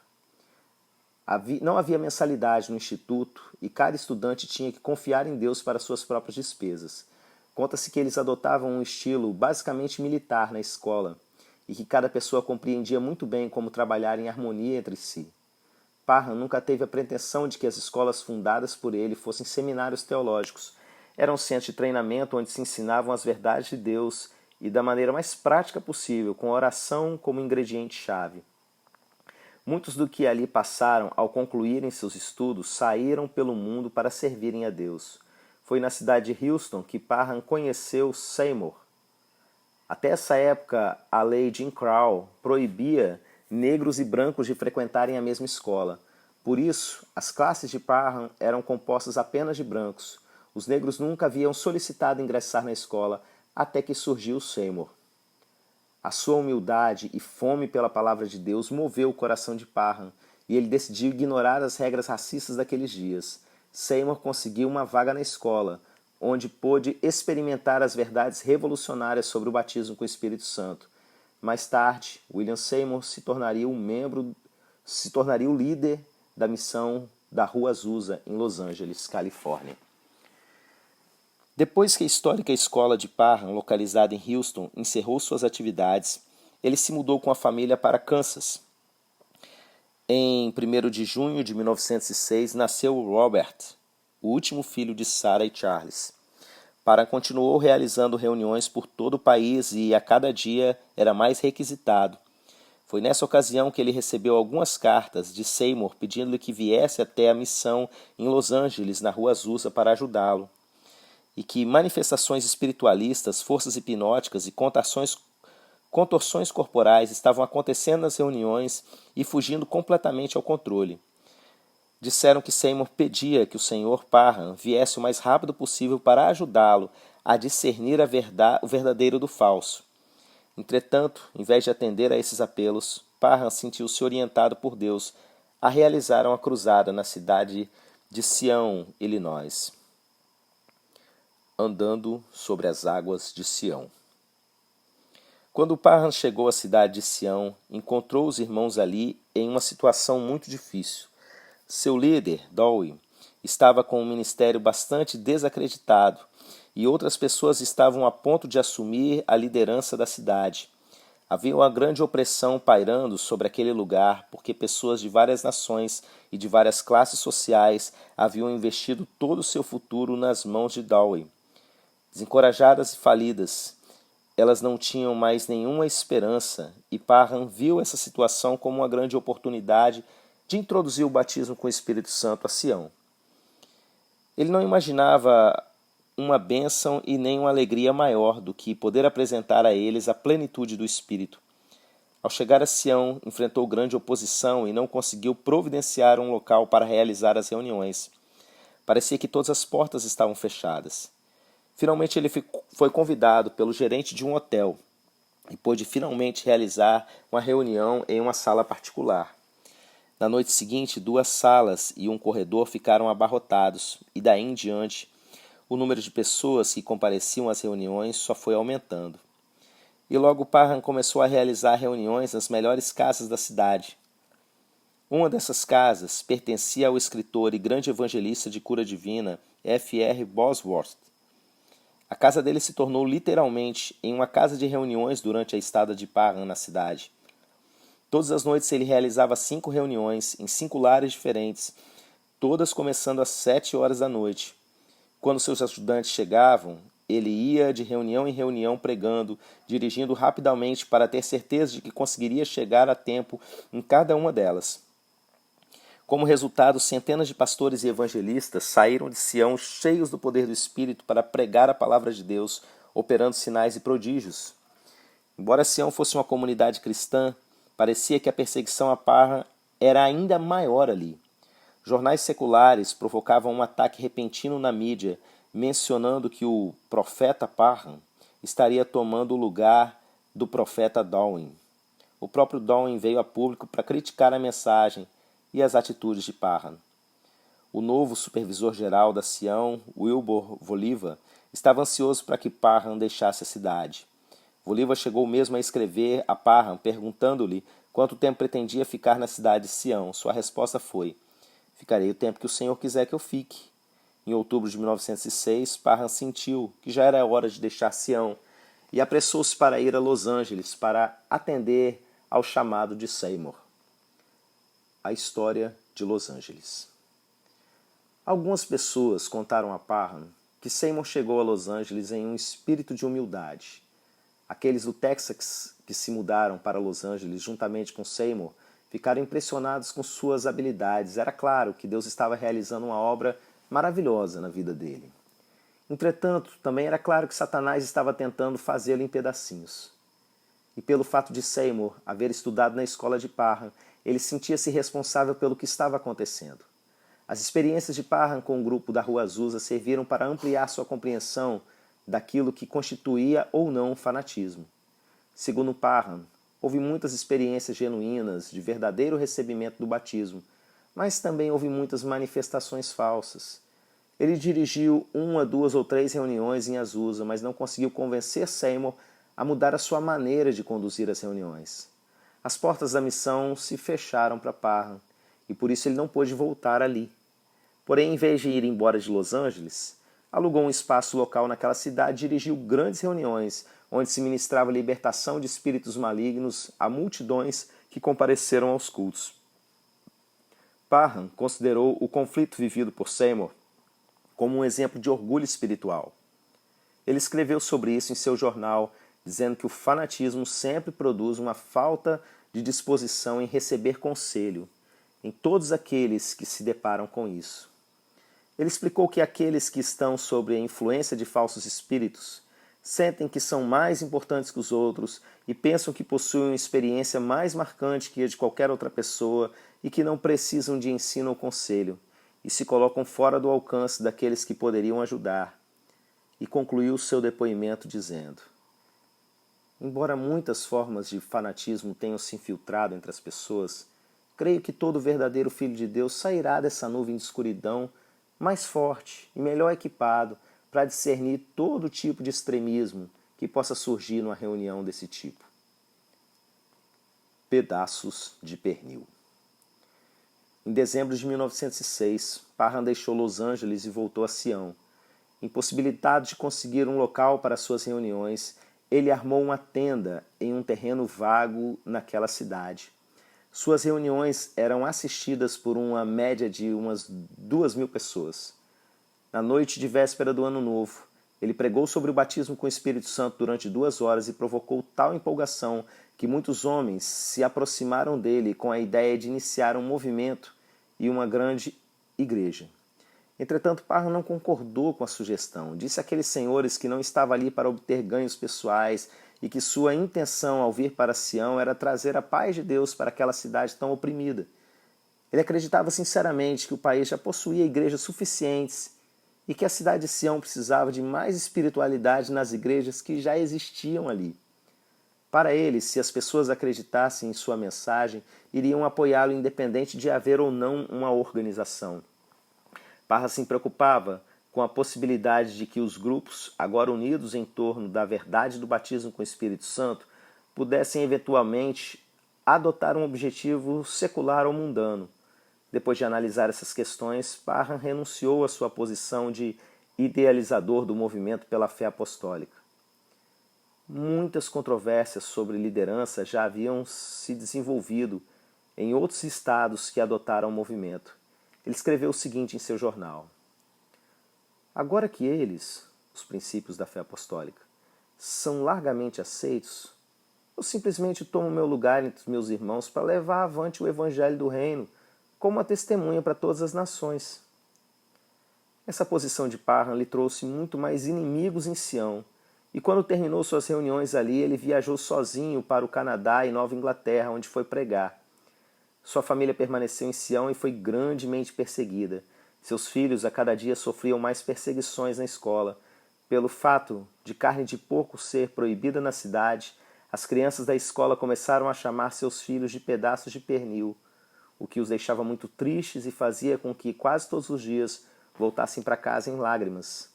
Não havia mensalidade no instituto e cada estudante tinha que confiar em Deus para suas próprias despesas. Conta-se que eles adotavam um estilo basicamente militar na escola e que cada pessoa compreendia muito bem como trabalhar em harmonia entre si. Parham nunca teve a pretensão de que as escolas fundadas por ele fossem seminários teológicos. Eram centros de treinamento onde se ensinavam as verdades de Deus e da maneira mais prática possível, com a oração como ingrediente-chave. Muitos do que ali passaram, ao concluírem seus estudos, saíram pelo mundo para servirem a Deus. Foi na cidade de Houston que Parham conheceu Seymour. Até essa época, a lei Jim Crow proibia negros e brancos de frequentarem a mesma escola. Por isso, as classes de Parham eram compostas apenas de brancos. Os negros nunca haviam solicitado ingressar na escola até que surgiu Seymour. A sua humildade e fome pela palavra de Deus moveu o coração de Parham e ele decidiu ignorar as regras racistas daqueles dias. Seymour conseguiu uma vaga na escola, onde pôde experimentar as verdades revolucionárias sobre o batismo com o Espírito Santo. Mais tarde, William Seymour se tornaria o líder da missão da Rua Azusa, em Los Angeles, Califórnia. Depois que a histórica escola de Parham, localizada em Houston, encerrou suas atividades, ele se mudou com a família para Kansas. Em 1º de junho de 1906, nasceu Robert, o último filho de Sarah e Charles. Parham continuou realizando reuniões por todo o país e a cada dia era mais requisitado. Foi nessa ocasião que ele recebeu algumas cartas de Seymour pedindo-lhe que viesse até a missão em Los Angeles, na Rua Azusa, para ajudá-lo. E que manifestações espiritualistas, forças hipnóticas e contorções corporais estavam acontecendo nas reuniões e fugindo completamente ao controle. Disseram que Seymour pedia que o Sr. Parham viesse o mais rápido possível para ajudá-lo a discernir o verdadeiro do falso. Entretanto, em vez de atender a esses apelos, Parham sentiu-se orientado por Deus a realizar uma cruzada na cidade de Sião, Illinois. Andando sobre as águas de Sião. Quando Parham chegou à cidade de Sião, encontrou os irmãos ali em uma situação muito difícil. Seu líder, Dowey, estava com um ministério bastante desacreditado e outras pessoas estavam a ponto de assumir a liderança da cidade. Havia uma grande opressão pairando sobre aquele lugar porque pessoas de várias nações e de várias classes sociais haviam investido todo o seu futuro nas mãos de Dowey. Desencorajadas e falidas, elas não tinham mais nenhuma esperança e Parham viu essa situação como uma grande oportunidade de introduzir o batismo com o Espírito Santo a Sião. Ele não imaginava uma bênção e nem uma alegria maior do que poder apresentar a eles a plenitude do Espírito. Ao chegar a Sião, enfrentou grande oposição e não conseguiu providenciar um local para realizar as reuniões. Parecia que todas as portas estavam fechadas. Finalmente ele foi convidado pelo gerente de um hotel e pôde finalmente realizar uma reunião em uma sala particular. Na noite seguinte, 2 salas e um corredor ficaram abarrotados e daí em diante o número de pessoas que compareciam às reuniões só foi aumentando. E logo Parham começou a realizar reuniões nas melhores casas da cidade. Uma dessas casas pertencia ao escritor e grande evangelista de cura divina F.R. Bosworth. A casa dele se tornou literalmente em uma casa de reuniões durante a estada de Parham na cidade. Todas as noites ele realizava 5 reuniões em 5 lares diferentes, todas começando às 7 horas da noite. Quando seus estudantes chegavam, ele ia de reunião em reunião pregando, dirigindo rapidamente para ter certeza de que conseguiria chegar a tempo em cada uma delas. Como resultado, centenas de pastores e evangelistas saíram de Sião cheios do poder do Espírito para pregar a palavra de Deus, operando sinais e prodígios. Embora Sião fosse uma comunidade cristã, parecia que a perseguição a Parham era ainda maior ali. Jornais seculares provocavam um ataque repentino na mídia, mencionando que o profeta Parham estaria tomando o lugar do profeta Dowey. O próprio Dowey veio a público para criticar a mensagem e as atitudes de Parham. O novo supervisor-geral da Sião, Wilbur Voliva, estava ansioso para que Parham deixasse a cidade. Voliva chegou mesmo a escrever a Parham perguntando-lhe quanto tempo pretendia ficar na cidade de Sião. Sua resposta foi: "Ficarei o tempo que o Senhor quiser que eu fique." Em outubro de 1906, Parham sentiu que já era hora de deixar Sião e apressou-se para ir a Los Angeles para atender ao chamado de Seymour. A história de Los Angeles. Algumas pessoas contaram a Parham que Seymour chegou a Los Angeles em um espírito de humildade. Aqueles do Texas que se mudaram para Los Angeles juntamente com Seymour ficaram impressionados com suas habilidades. Era claro que Deus estava realizando uma obra maravilhosa na vida dele. Entretanto, também era claro que Satanás estava tentando fazê-lo em pedacinhos. E pelo fato de Seymour haver estudado na escola de Parham, ele sentia-se responsável pelo que estava acontecendo. As experiências de Parham com o grupo da Rua Azusa serviram para ampliar sua compreensão daquilo que constituía ou não o fanatismo. Segundo Parham, houve muitas experiências genuínas de verdadeiro recebimento do batismo, mas também houve muitas manifestações falsas. Ele dirigiu 1, 2 ou 3 reuniões em Azusa, mas não conseguiu convencer Seymour a mudar a sua maneira de conduzir as reuniões. As portas da missão se fecharam para Parham, e por isso ele não pôde voltar ali. Porém, em vez de ir embora de Los Angeles, alugou um espaço local naquela cidade e dirigiu grandes reuniões, onde se ministrava libertação de espíritos malignos a multidões que compareceram aos cultos. Parham considerou o conflito vivido por Seymour como um exemplo de orgulho espiritual. Ele escreveu sobre isso em seu jornal, dizendo que o fanatismo sempre produz uma falta de disposição em receber conselho em todos aqueles que se deparam com isso. Ele explicou que aqueles que estão sob a influência de falsos espíritos sentem que são mais importantes que os outros e pensam que possuem uma experiência mais marcante que a de qualquer outra pessoa e que não precisam de ensino ou conselho, e se colocam fora do alcance daqueles que poderiam ajudar. E concluiu seu depoimento dizendo: "Embora muitas formas de fanatismo tenham se infiltrado entre as pessoas, creio que todo verdadeiro filho de Deus sairá dessa nuvem de escuridão mais forte e melhor equipado para discernir todo tipo de extremismo que possa surgir numa reunião desse tipo." Pedaços de pernil. Em dezembro de 1906, Parham deixou Los Angeles e voltou a Sião. Impossibilitado de conseguir um local para suas reuniões, ele armou uma tenda em um terreno vago naquela cidade. Suas reuniões eram assistidas por uma média de umas 2.000 pessoas. Na noite de véspera do Ano Novo, ele pregou sobre o batismo com o Espírito Santo durante 2 horas e provocou tal empolgação que muitos homens se aproximaram dele com a ideia de iniciar um movimento e uma grande igreja. Entretanto, Parham não concordou com a sugestão. Disse àqueles senhores que não estava ali para obter ganhos pessoais e que sua intenção ao vir para Sião era trazer a paz de Deus para aquela cidade tão oprimida. Ele acreditava sinceramente que o país já possuía igrejas suficientes e que a cidade de Sião precisava de mais espiritualidade nas igrejas que já existiam ali. Para ele, se as pessoas acreditassem em sua mensagem, iriam apoiá-lo independente de haver ou não uma organização. Parham se preocupava com a possibilidade de que os grupos, agora unidos em torno da verdade do batismo com o Espírito Santo, pudessem eventualmente adotar um objetivo secular ou mundano. Depois de analisar essas questões, Parham renunciou à sua posição de idealizador do movimento pela fé apostólica. Muitas controvérsias sobre liderança já haviam se desenvolvido em outros estados que adotaram o movimento. Ele escreveu o seguinte em seu jornal: agora que eles, os princípios da fé apostólica, são largamente aceitos, eu simplesmente tomo meu lugar entre os meus irmãos para levar avante o evangelho do reino como uma testemunha para todas as nações. Essa posição de Parham lhe trouxe muito mais inimigos em Sião, e quando terminou suas reuniões ali, ele viajou sozinho para o Canadá e Nova Inglaterra, onde foi pregar. Sua família permaneceu em Sião e foi grandemente perseguida. Seus filhos a cada dia sofriam mais perseguições na escola. Pelo fato de carne de porco ser proibida na cidade, as crianças da escola começaram a chamar seus filhos de pedaços de pernil, o que os deixava muito tristes e fazia com que quase todos os dias voltassem para casa em lágrimas.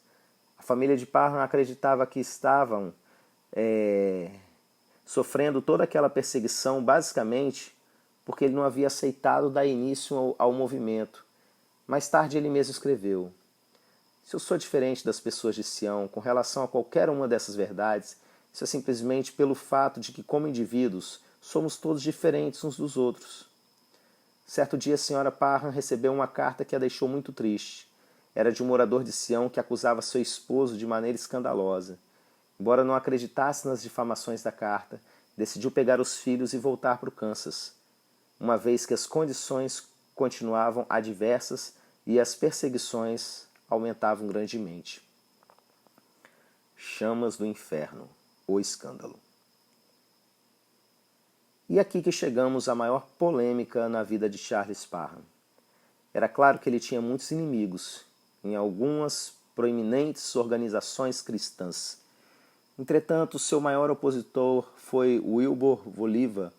A família de Parham acreditava que estavam sofrendo toda aquela perseguição basicamente porque ele não havia aceitado dar início ao movimento. Mais tarde ele mesmo escreveu: se eu sou diferente das pessoas de Sião com relação a qualquer uma dessas verdades, isso é simplesmente pelo fato de que, como indivíduos, somos todos diferentes uns dos outros. Certo dia a senhora Parham recebeu uma carta que a deixou muito triste. Era de um morador de Sião que acusava seu esposo de maneira escandalosa. Embora não acreditasse nas difamações da carta, decidiu pegar os filhos e voltar para o Kansas, uma vez que as condições continuavam adversas e as perseguições aumentavam grandemente. Chamas do Inferno, o escândalo. E aqui que chegamos à maior polêmica na vida de Charles Parham. Era claro que ele tinha muitos inimigos em algumas proeminentes organizações cristãs. Entretanto, seu maior opositor foi Wilbur Voliva,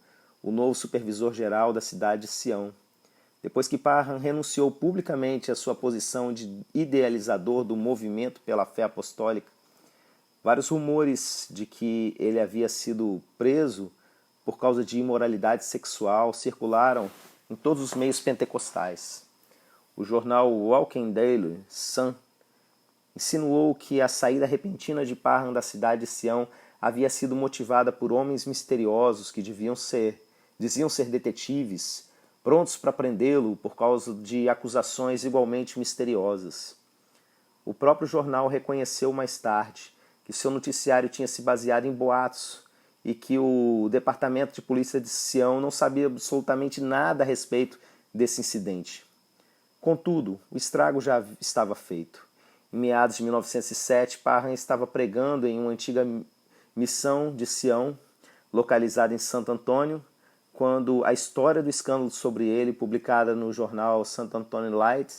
o novo supervisor-geral da cidade de Sião. Depois que Parham renunciou publicamente à sua posição de idealizador do movimento pela fé apostólica, vários rumores de que ele havia sido preso por causa de imoralidade sexual circularam em todos os meios pentecostais. O jornal Walking Daily Sun insinuou que a saída repentina de Parham da cidade de Sião havia sido motivada por homens misteriosos que diziam ser detetives, prontos para prendê-lo por causa de acusações igualmente misteriosas. O próprio jornal reconheceu mais tarde que seu noticiário tinha se baseado em boatos e que o Departamento de Polícia de Sião não sabia absolutamente nada a respeito desse incidente. Contudo, o estrago já estava feito. Em meados de 1907, Parham estava pregando em uma antiga missão de Sião, localizada em Santo Antônio, quando a história do escândalo sobre ele, publicada no jornal St. Antonio Light,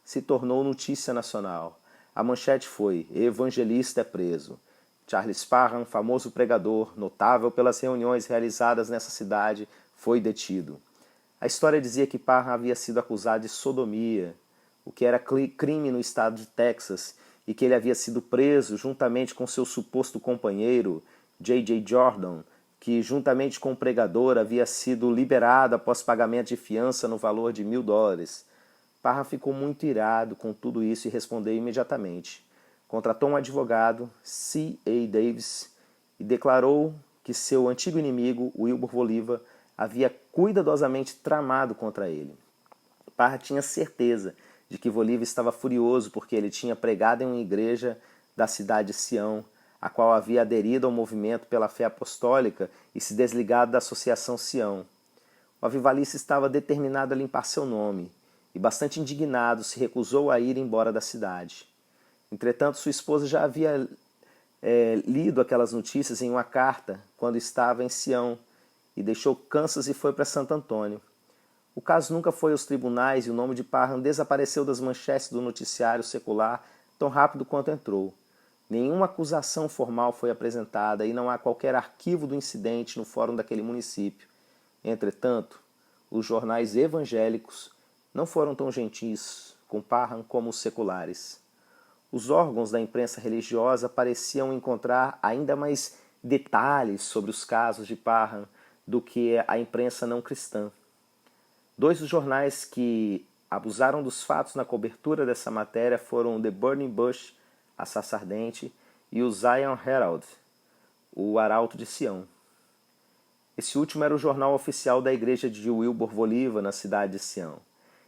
se tornou notícia nacional. A manchete foi: evangelista é preso. Charles Parham, famoso pregador, notável pelas reuniões realizadas nessa cidade, foi detido. A história dizia que Parham havia sido acusado de sodomia, o que era crime no estado de Texas, e que ele havia sido preso juntamente com seu suposto companheiro, J.J. Jordan, que juntamente com o pregador havia sido liberado após pagamento de fiança no valor de $1.000. Parham ficou muito irado com tudo isso e respondeu imediatamente. Contratou um advogado, C. A. Davis, e declarou que seu antigo inimigo, Wilbur Voliva, havia cuidadosamente tramado contra ele. Parham tinha certeza de que Voliva estava furioso porque ele tinha pregado em uma igreja da cidade de Sião, a qual havia aderido ao movimento pela fé apostólica e se desligado da Associação Sião. O avivalista estava determinado a limpar seu nome, e bastante indignado se recusou a ir embora da cidade. Entretanto, sua esposa já havia lido aquelas notícias em uma carta quando estava em Sião, e deixou Kansas e foi para Santo Antônio. O caso nunca foi aos tribunais e o nome de Parham desapareceu das manchetes do noticiário secular tão rápido quanto entrou. Nenhuma acusação formal foi apresentada e não há qualquer arquivo do incidente no fórum daquele município. Entretanto, os jornais evangélicos não foram tão gentis com Parham como os seculares. Os órgãos da imprensa religiosa pareciam encontrar ainda mais detalhes sobre os casos de Parham do que a imprensa não cristã. Dois dos jornais que abusaram dos fatos na cobertura dessa matéria foram The Burning Bush, a Sarça Ardente, e o Zion Herald, o Arauto de Sião. Esse último era o jornal oficial da igreja de Wilbur Voliva, na cidade de Sião.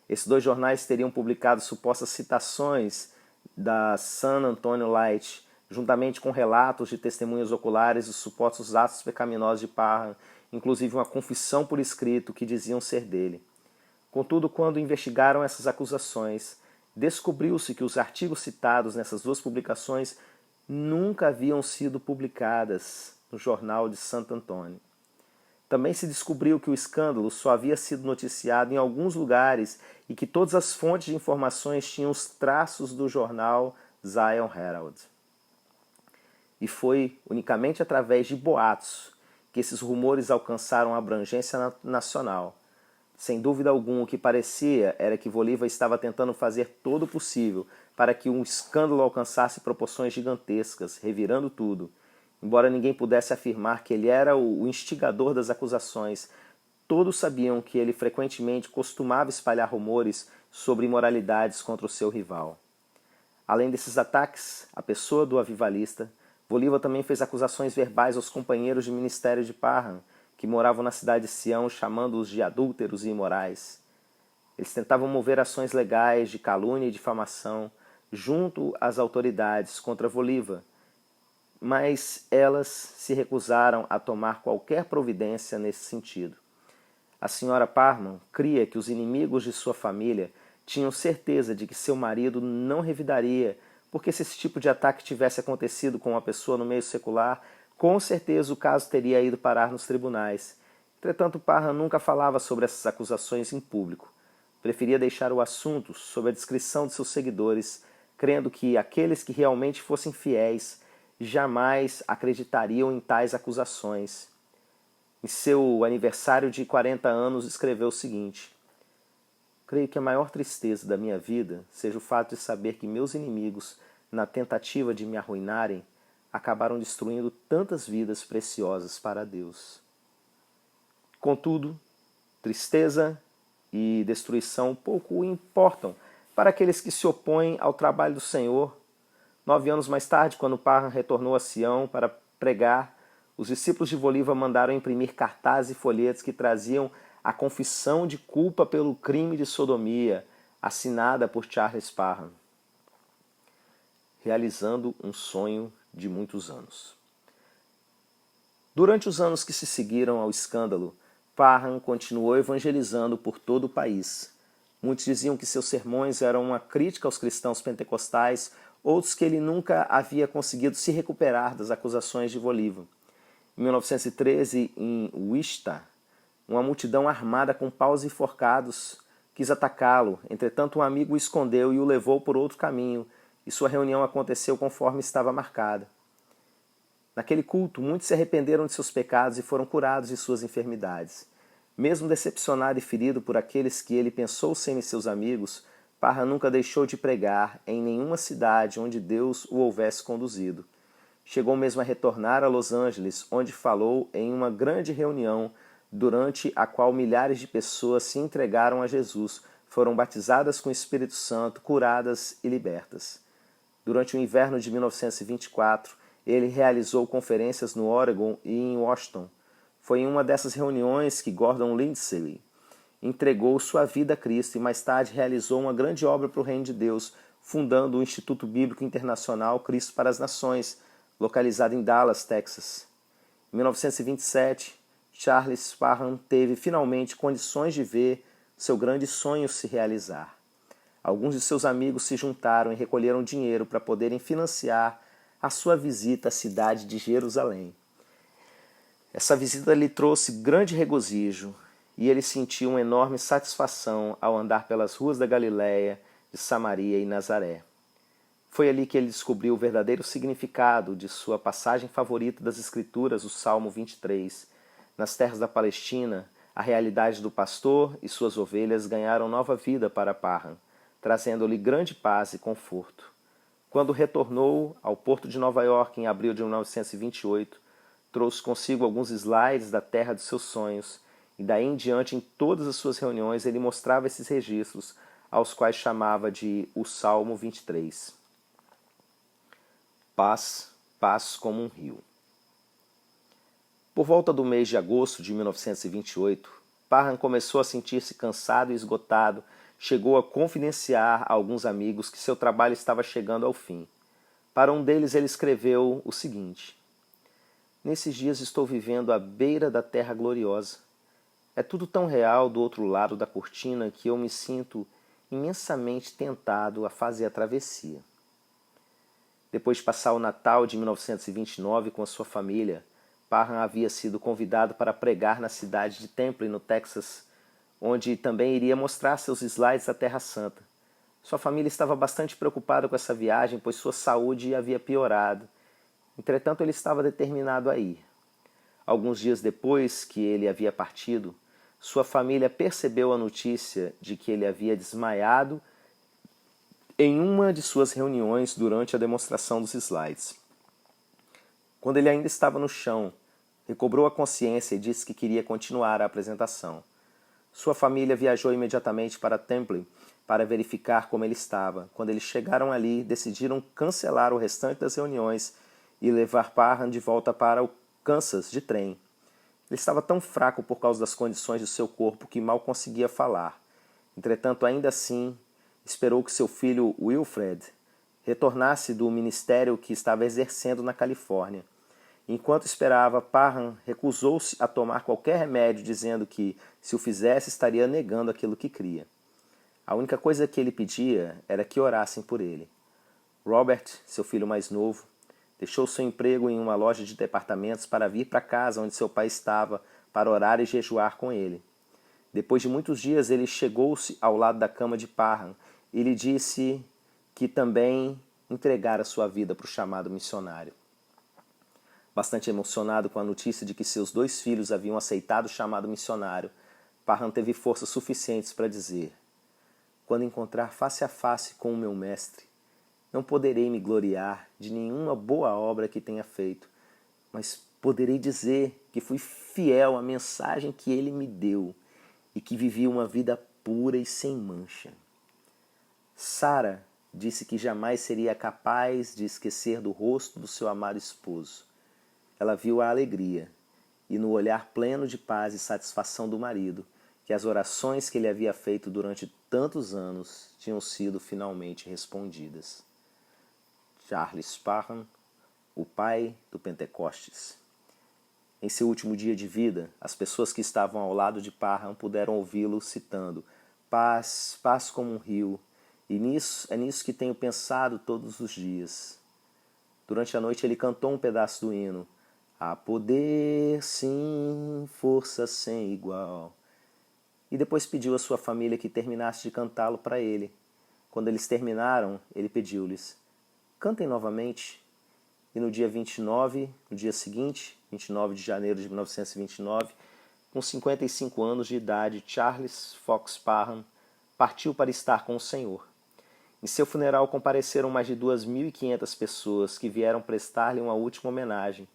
Esses dois jornais teriam publicado supostas citações da San Antonio Light, juntamente com relatos de testemunhas oculares dos supostos atos pecaminosos de Parham, inclusive uma confissão por escrito que diziam ser dele. Contudo, quando investigaram essas acusações, descobriu-se que os artigos citados nessas duas publicações nunca haviam sido publicadas no jornal de Santo Antônio. Também se descobriu que o escândalo só havia sido noticiado em alguns lugares e que todas as fontes de informações tinham os traços do jornal Zion Herald. E foi unicamente através de boatos que esses rumores alcançaram abrangência nacional. Sem dúvida alguma, o que parecia era que Voliva estava tentando fazer todo o possível para que um escândalo alcançasse proporções gigantescas, revirando tudo. Embora ninguém pudesse afirmar que ele era o instigador das acusações, todos sabiam que ele frequentemente costumava espalhar rumores sobre imoralidades contra o seu rival. Além desses ataques à pessoa do avivalista, Voliva também fez acusações verbais aos companheiros de ministério de Parham, que moravam na cidade de Sião, chamando-os de adúlteros e imorais. Eles tentavam mover ações legais de calúnia e difamação junto às autoridades contra Voliva, mas elas se recusaram a tomar qualquer providência nesse sentido. A senhora Parham cria que os inimigos de sua família tinham certeza de que seu marido não revidaria, porque se esse tipo de ataque tivesse acontecido com uma pessoa no meio secular, com certeza o caso teria ido parar nos tribunais. Entretanto, Parham nunca falava sobre essas acusações em público. Preferia deixar o assunto sob a discrição de seus seguidores, crendo que aqueles que realmente fossem fiéis jamais acreditariam em tais acusações. Em seu aniversário de 40 anos, escreveu o seguinte: creio que a maior tristeza da minha vida seja o fato de saber que meus inimigos, na tentativa de me arruinarem, acabaram destruindo tantas vidas preciosas para Deus. Contudo, tristeza e destruição pouco importam para aqueles que se opõem ao trabalho do Senhor. 9 anos mais tarde, quando Parham retornou a Sião para pregar, os discípulos de Voliva mandaram imprimir cartazes e folhetos que traziam a confissão de culpa pelo crime de sodomia, assinada por Charles Parham, realizando um sonho de muitos anos. Durante os anos que se seguiram ao escândalo, Parham continuou evangelizando por todo o país. Muitos diziam que seus sermões eram uma crítica aos cristãos pentecostais, outros que ele nunca havia conseguido se recuperar das acusações de Voliva. Em 1913, em Wichita, uma multidão armada com paus e forcados quis atacá-lo. Entretanto, um amigo o escondeu e o levou por outro caminho, e sua reunião aconteceu conforme estava marcada. Naquele culto, muitos se arrependeram de seus pecados e foram curados de suas enfermidades. Mesmo decepcionado e ferido por aqueles que ele pensou serem seus amigos, Parham nunca deixou de pregar em nenhuma cidade onde Deus o houvesse conduzido. Chegou mesmo a retornar a Los Angeles, onde falou em uma grande reunião, durante a qual milhares de pessoas se entregaram a Jesus, foram batizadas com o Espírito Santo, curadas e libertas. Durante o inverno de 1924, ele realizou conferências no Oregon e em Washington. Foi em uma dessas reuniões que Gordon Lindsay entregou sua vida a Cristo e mais tarde realizou uma grande obra para o Reino de Deus, fundando o Instituto Bíblico Internacional Cristo para as Nações, localizado em Dallas, Texas. Em 1927, Charles Parham teve finalmente condições de ver seu grande sonho se realizar. Alguns de seus amigos se juntaram e recolheram dinheiro para poderem financiar a sua visita à cidade de Jerusalém. Essa visita lhe trouxe grande regozijo e ele sentiu uma enorme satisfação ao andar pelas ruas da Galiléia, de Samaria e Nazaré. Foi ali que ele descobriu o verdadeiro significado de sua passagem favorita das Escrituras, o Salmo 23. Nas terras da Palestina, a realidade do pastor e suas ovelhas ganharam nova vida para Parham, trazendo-lhe grande paz e conforto. Quando retornou ao porto de Nova York em abril de 1928, trouxe consigo alguns slides da terra dos seus sonhos, e daí em diante, em todas as suas reuniões, ele mostrava esses registros, aos quais chamava de o Salmo 23. Paz, paz como um rio. Por volta do mês de agosto de 1928, Parham começou a sentir-se cansado e esgotado. Chegou a confidenciar a alguns amigos que seu trabalho estava chegando ao fim. Para um deles ele escreveu o seguinte: Nesses dias estou vivendo à beira da terra gloriosa. É tudo tão real do outro lado da cortina que eu me sinto imensamente tentado a fazer a travessia. Depois de passar o Natal de 1929 com a sua família, Parham havia sido convidado para pregar na cidade de Temple, no Texas, onde também iria mostrar seus slides da Terra Santa. Sua família estava bastante preocupada com essa viagem, pois sua saúde havia piorado. Entretanto, ele estava determinado a ir. Alguns dias depois que ele havia partido, sua família percebeu a notícia de que ele havia desmaiado em uma de suas reuniões durante a demonstração dos slides. Quando ele ainda estava no chão, recobrou a consciência e disse que queria continuar a apresentação. Sua família viajou imediatamente para Temple para verificar como ele estava. Quando eles chegaram ali, decidiram cancelar o restante das reuniões e levar Parham de volta para o Kansas de trem. Ele estava tão fraco por causa das condições do seu corpo que mal conseguia falar. Entretanto, ainda assim, esperou que seu filho Wilfred retornasse do ministério que estava exercendo na Califórnia. Enquanto esperava, Parham recusou-se a tomar qualquer remédio, dizendo que, se o fizesse, estaria negando aquilo que cria. A única coisa que ele pedia era que orassem por ele. Robert, seu filho mais novo, deixou seu emprego em uma loja de departamentos para vir para casa onde seu pai estava para orar e jejuar com ele. Depois de muitos dias, ele chegou-se ao lado da cama de Parham e lhe disse que também entregara sua vida para o chamado missionário. Bastante emocionado com a notícia de que seus 2 filhos haviam aceitado o chamado missionário, Parham teve forças suficientes para dizer: Quando encontrar face a face com o meu mestre, não poderei me gloriar de nenhuma boa obra que tenha feito, mas poderei dizer que fui fiel à mensagem que ele me deu e que vivi uma vida pura e sem mancha. Sarah disse que jamais seria capaz de esquecer do rosto do seu amado esposo. Ela viu a alegria e no olhar pleno de paz e satisfação do marido que as orações que ele havia feito durante tantos anos tinham sido finalmente respondidas. Charles Parham, o pai do Pentecostes. Em seu último dia de vida, as pessoas que estavam ao lado de Parham puderam ouvi-lo citando: Paz, paz como um rio, e é nisso que tenho pensado todos os dias. Durante a noite ele cantou um pedaço do hino: Há poder, sim, força sem igual. E depois pediu à sua família que terminasse de cantá-lo para ele. Quando eles terminaram, ele pediu-lhes: cantem novamente. E no dia 29, no dia seguinte, 29 de janeiro de 1929, com 55 anos de idade, Charles Fox Parham partiu para estar com o Senhor. Em seu funeral compareceram mais de 2.500 pessoas que vieram prestar-lhe uma última homenagem,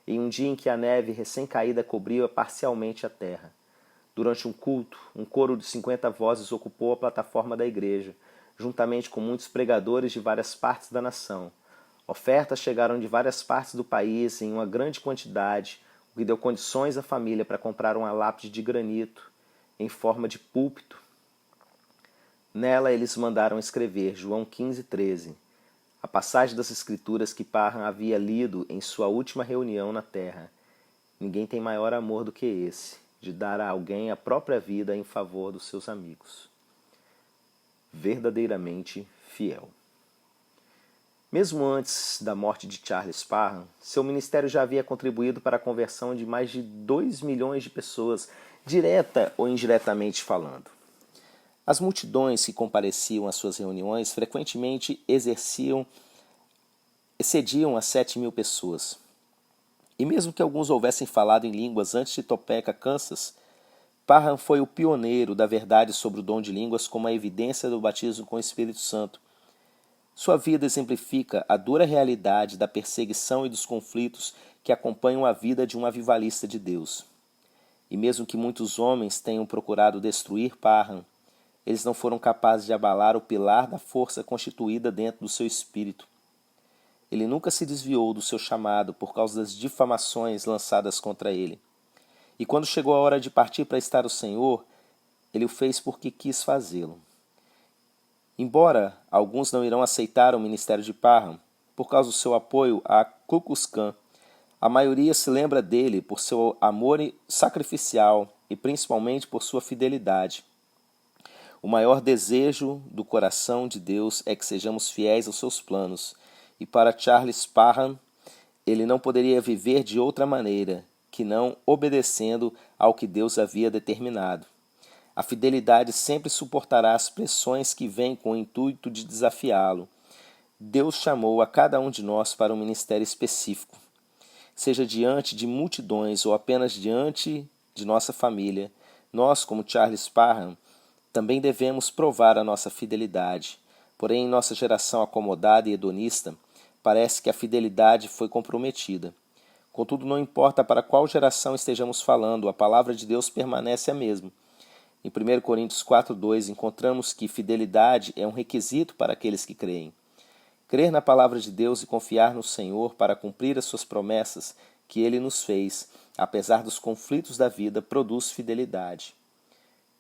em um dia em que a neve recém-caída cobria parcialmente a terra. Durante um culto, um coro de 50 vozes ocupou a plataforma da igreja, juntamente com muitos pregadores de várias partes da nação. Ofertas chegaram de várias partes do país em uma grande quantidade, o que deu condições à família para comprar uma lápide de granito em forma de púlpito. Nela eles mandaram escrever João 15:13, a passagem das Escrituras que Parham havia lido em sua última reunião na terra. Ninguém tem maior amor do que esse, de dar a alguém a própria vida em favor dos seus amigos. Verdadeiramente fiel. Mesmo antes da morte de Charles Parham, seu ministério já havia contribuído para a conversão de mais de 2 milhões de pessoas, direta ou indiretamente falando. As multidões que compareciam às suas reuniões frequentemente excediam as 7.000 pessoas. E mesmo que alguns houvessem falado em línguas antes de Topeka, Kansas, Parham foi o pioneiro da verdade sobre o dom de línguas como a evidência do batismo com o Espírito Santo. Sua vida exemplifica a dura realidade da perseguição e dos conflitos que acompanham a vida de um avivalista de Deus. E mesmo que muitos homens tenham procurado destruir Parham, eles não foram capazes de abalar o pilar da força constituída dentro do seu espírito. Ele nunca se desviou do seu chamado por causa das difamações lançadas contra ele. E quando chegou a hora de partir para estar o Senhor, ele o fez porque quis fazê-lo. Embora alguns não irão aceitar o ministério de Parham por causa do seu apoio à Ku Klux Klan, a maioria se lembra dele por seu amor sacrificial e principalmente por sua fidelidade. O maior desejo do coração de Deus é que sejamos fiéis aos seus planos, e para Charles Parham, ele não poderia viver de outra maneira que não obedecendo ao que Deus havia determinado. A fidelidade sempre suportará as pressões que vêm com o intuito de desafiá-lo. Deus chamou a cada um de nós para um ministério específico. Seja diante de multidões ou apenas diante de nossa família, nós, como Charles Parham, também devemos provar a nossa fidelidade. Porém, em nossa geração acomodada e hedonista, parece que a fidelidade foi comprometida. Contudo, não importa para qual geração estejamos falando, a palavra de Deus permanece a mesma. Em 1 Coríntios 4:2, encontramos que fidelidade é um requisito para aqueles que creem. Crer na palavra de Deus e confiar no Senhor para cumprir as suas promessas que Ele nos fez, apesar dos conflitos da vida, produz fidelidade.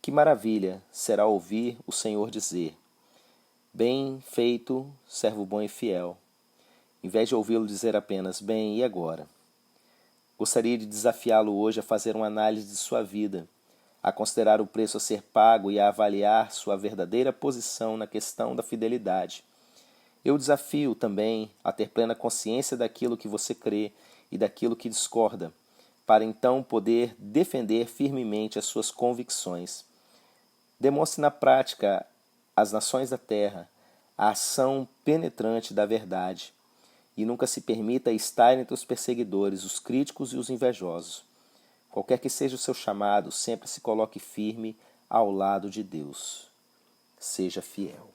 Que maravilha será ouvir o Senhor dizer: bem feito, servo bom e fiel, em vez de ouvi-lo dizer apenas: bem, e agora? Gostaria de desafiá-lo hoje a fazer uma análise de sua vida, a considerar o preço a ser pago e a avaliar sua verdadeira posição na questão da fidelidade. Eu desafio também a ter plena consciência daquilo que você crê e daquilo que discorda, para então poder defender firmemente as suas convicções. Demonstre na prática às nações da terra a ação penetrante da verdade, e nunca se permita estar entre os perseguidores, os críticos e os invejosos. Qualquer que seja o seu chamado, sempre se coloque firme ao lado de Deus. Seja fiel.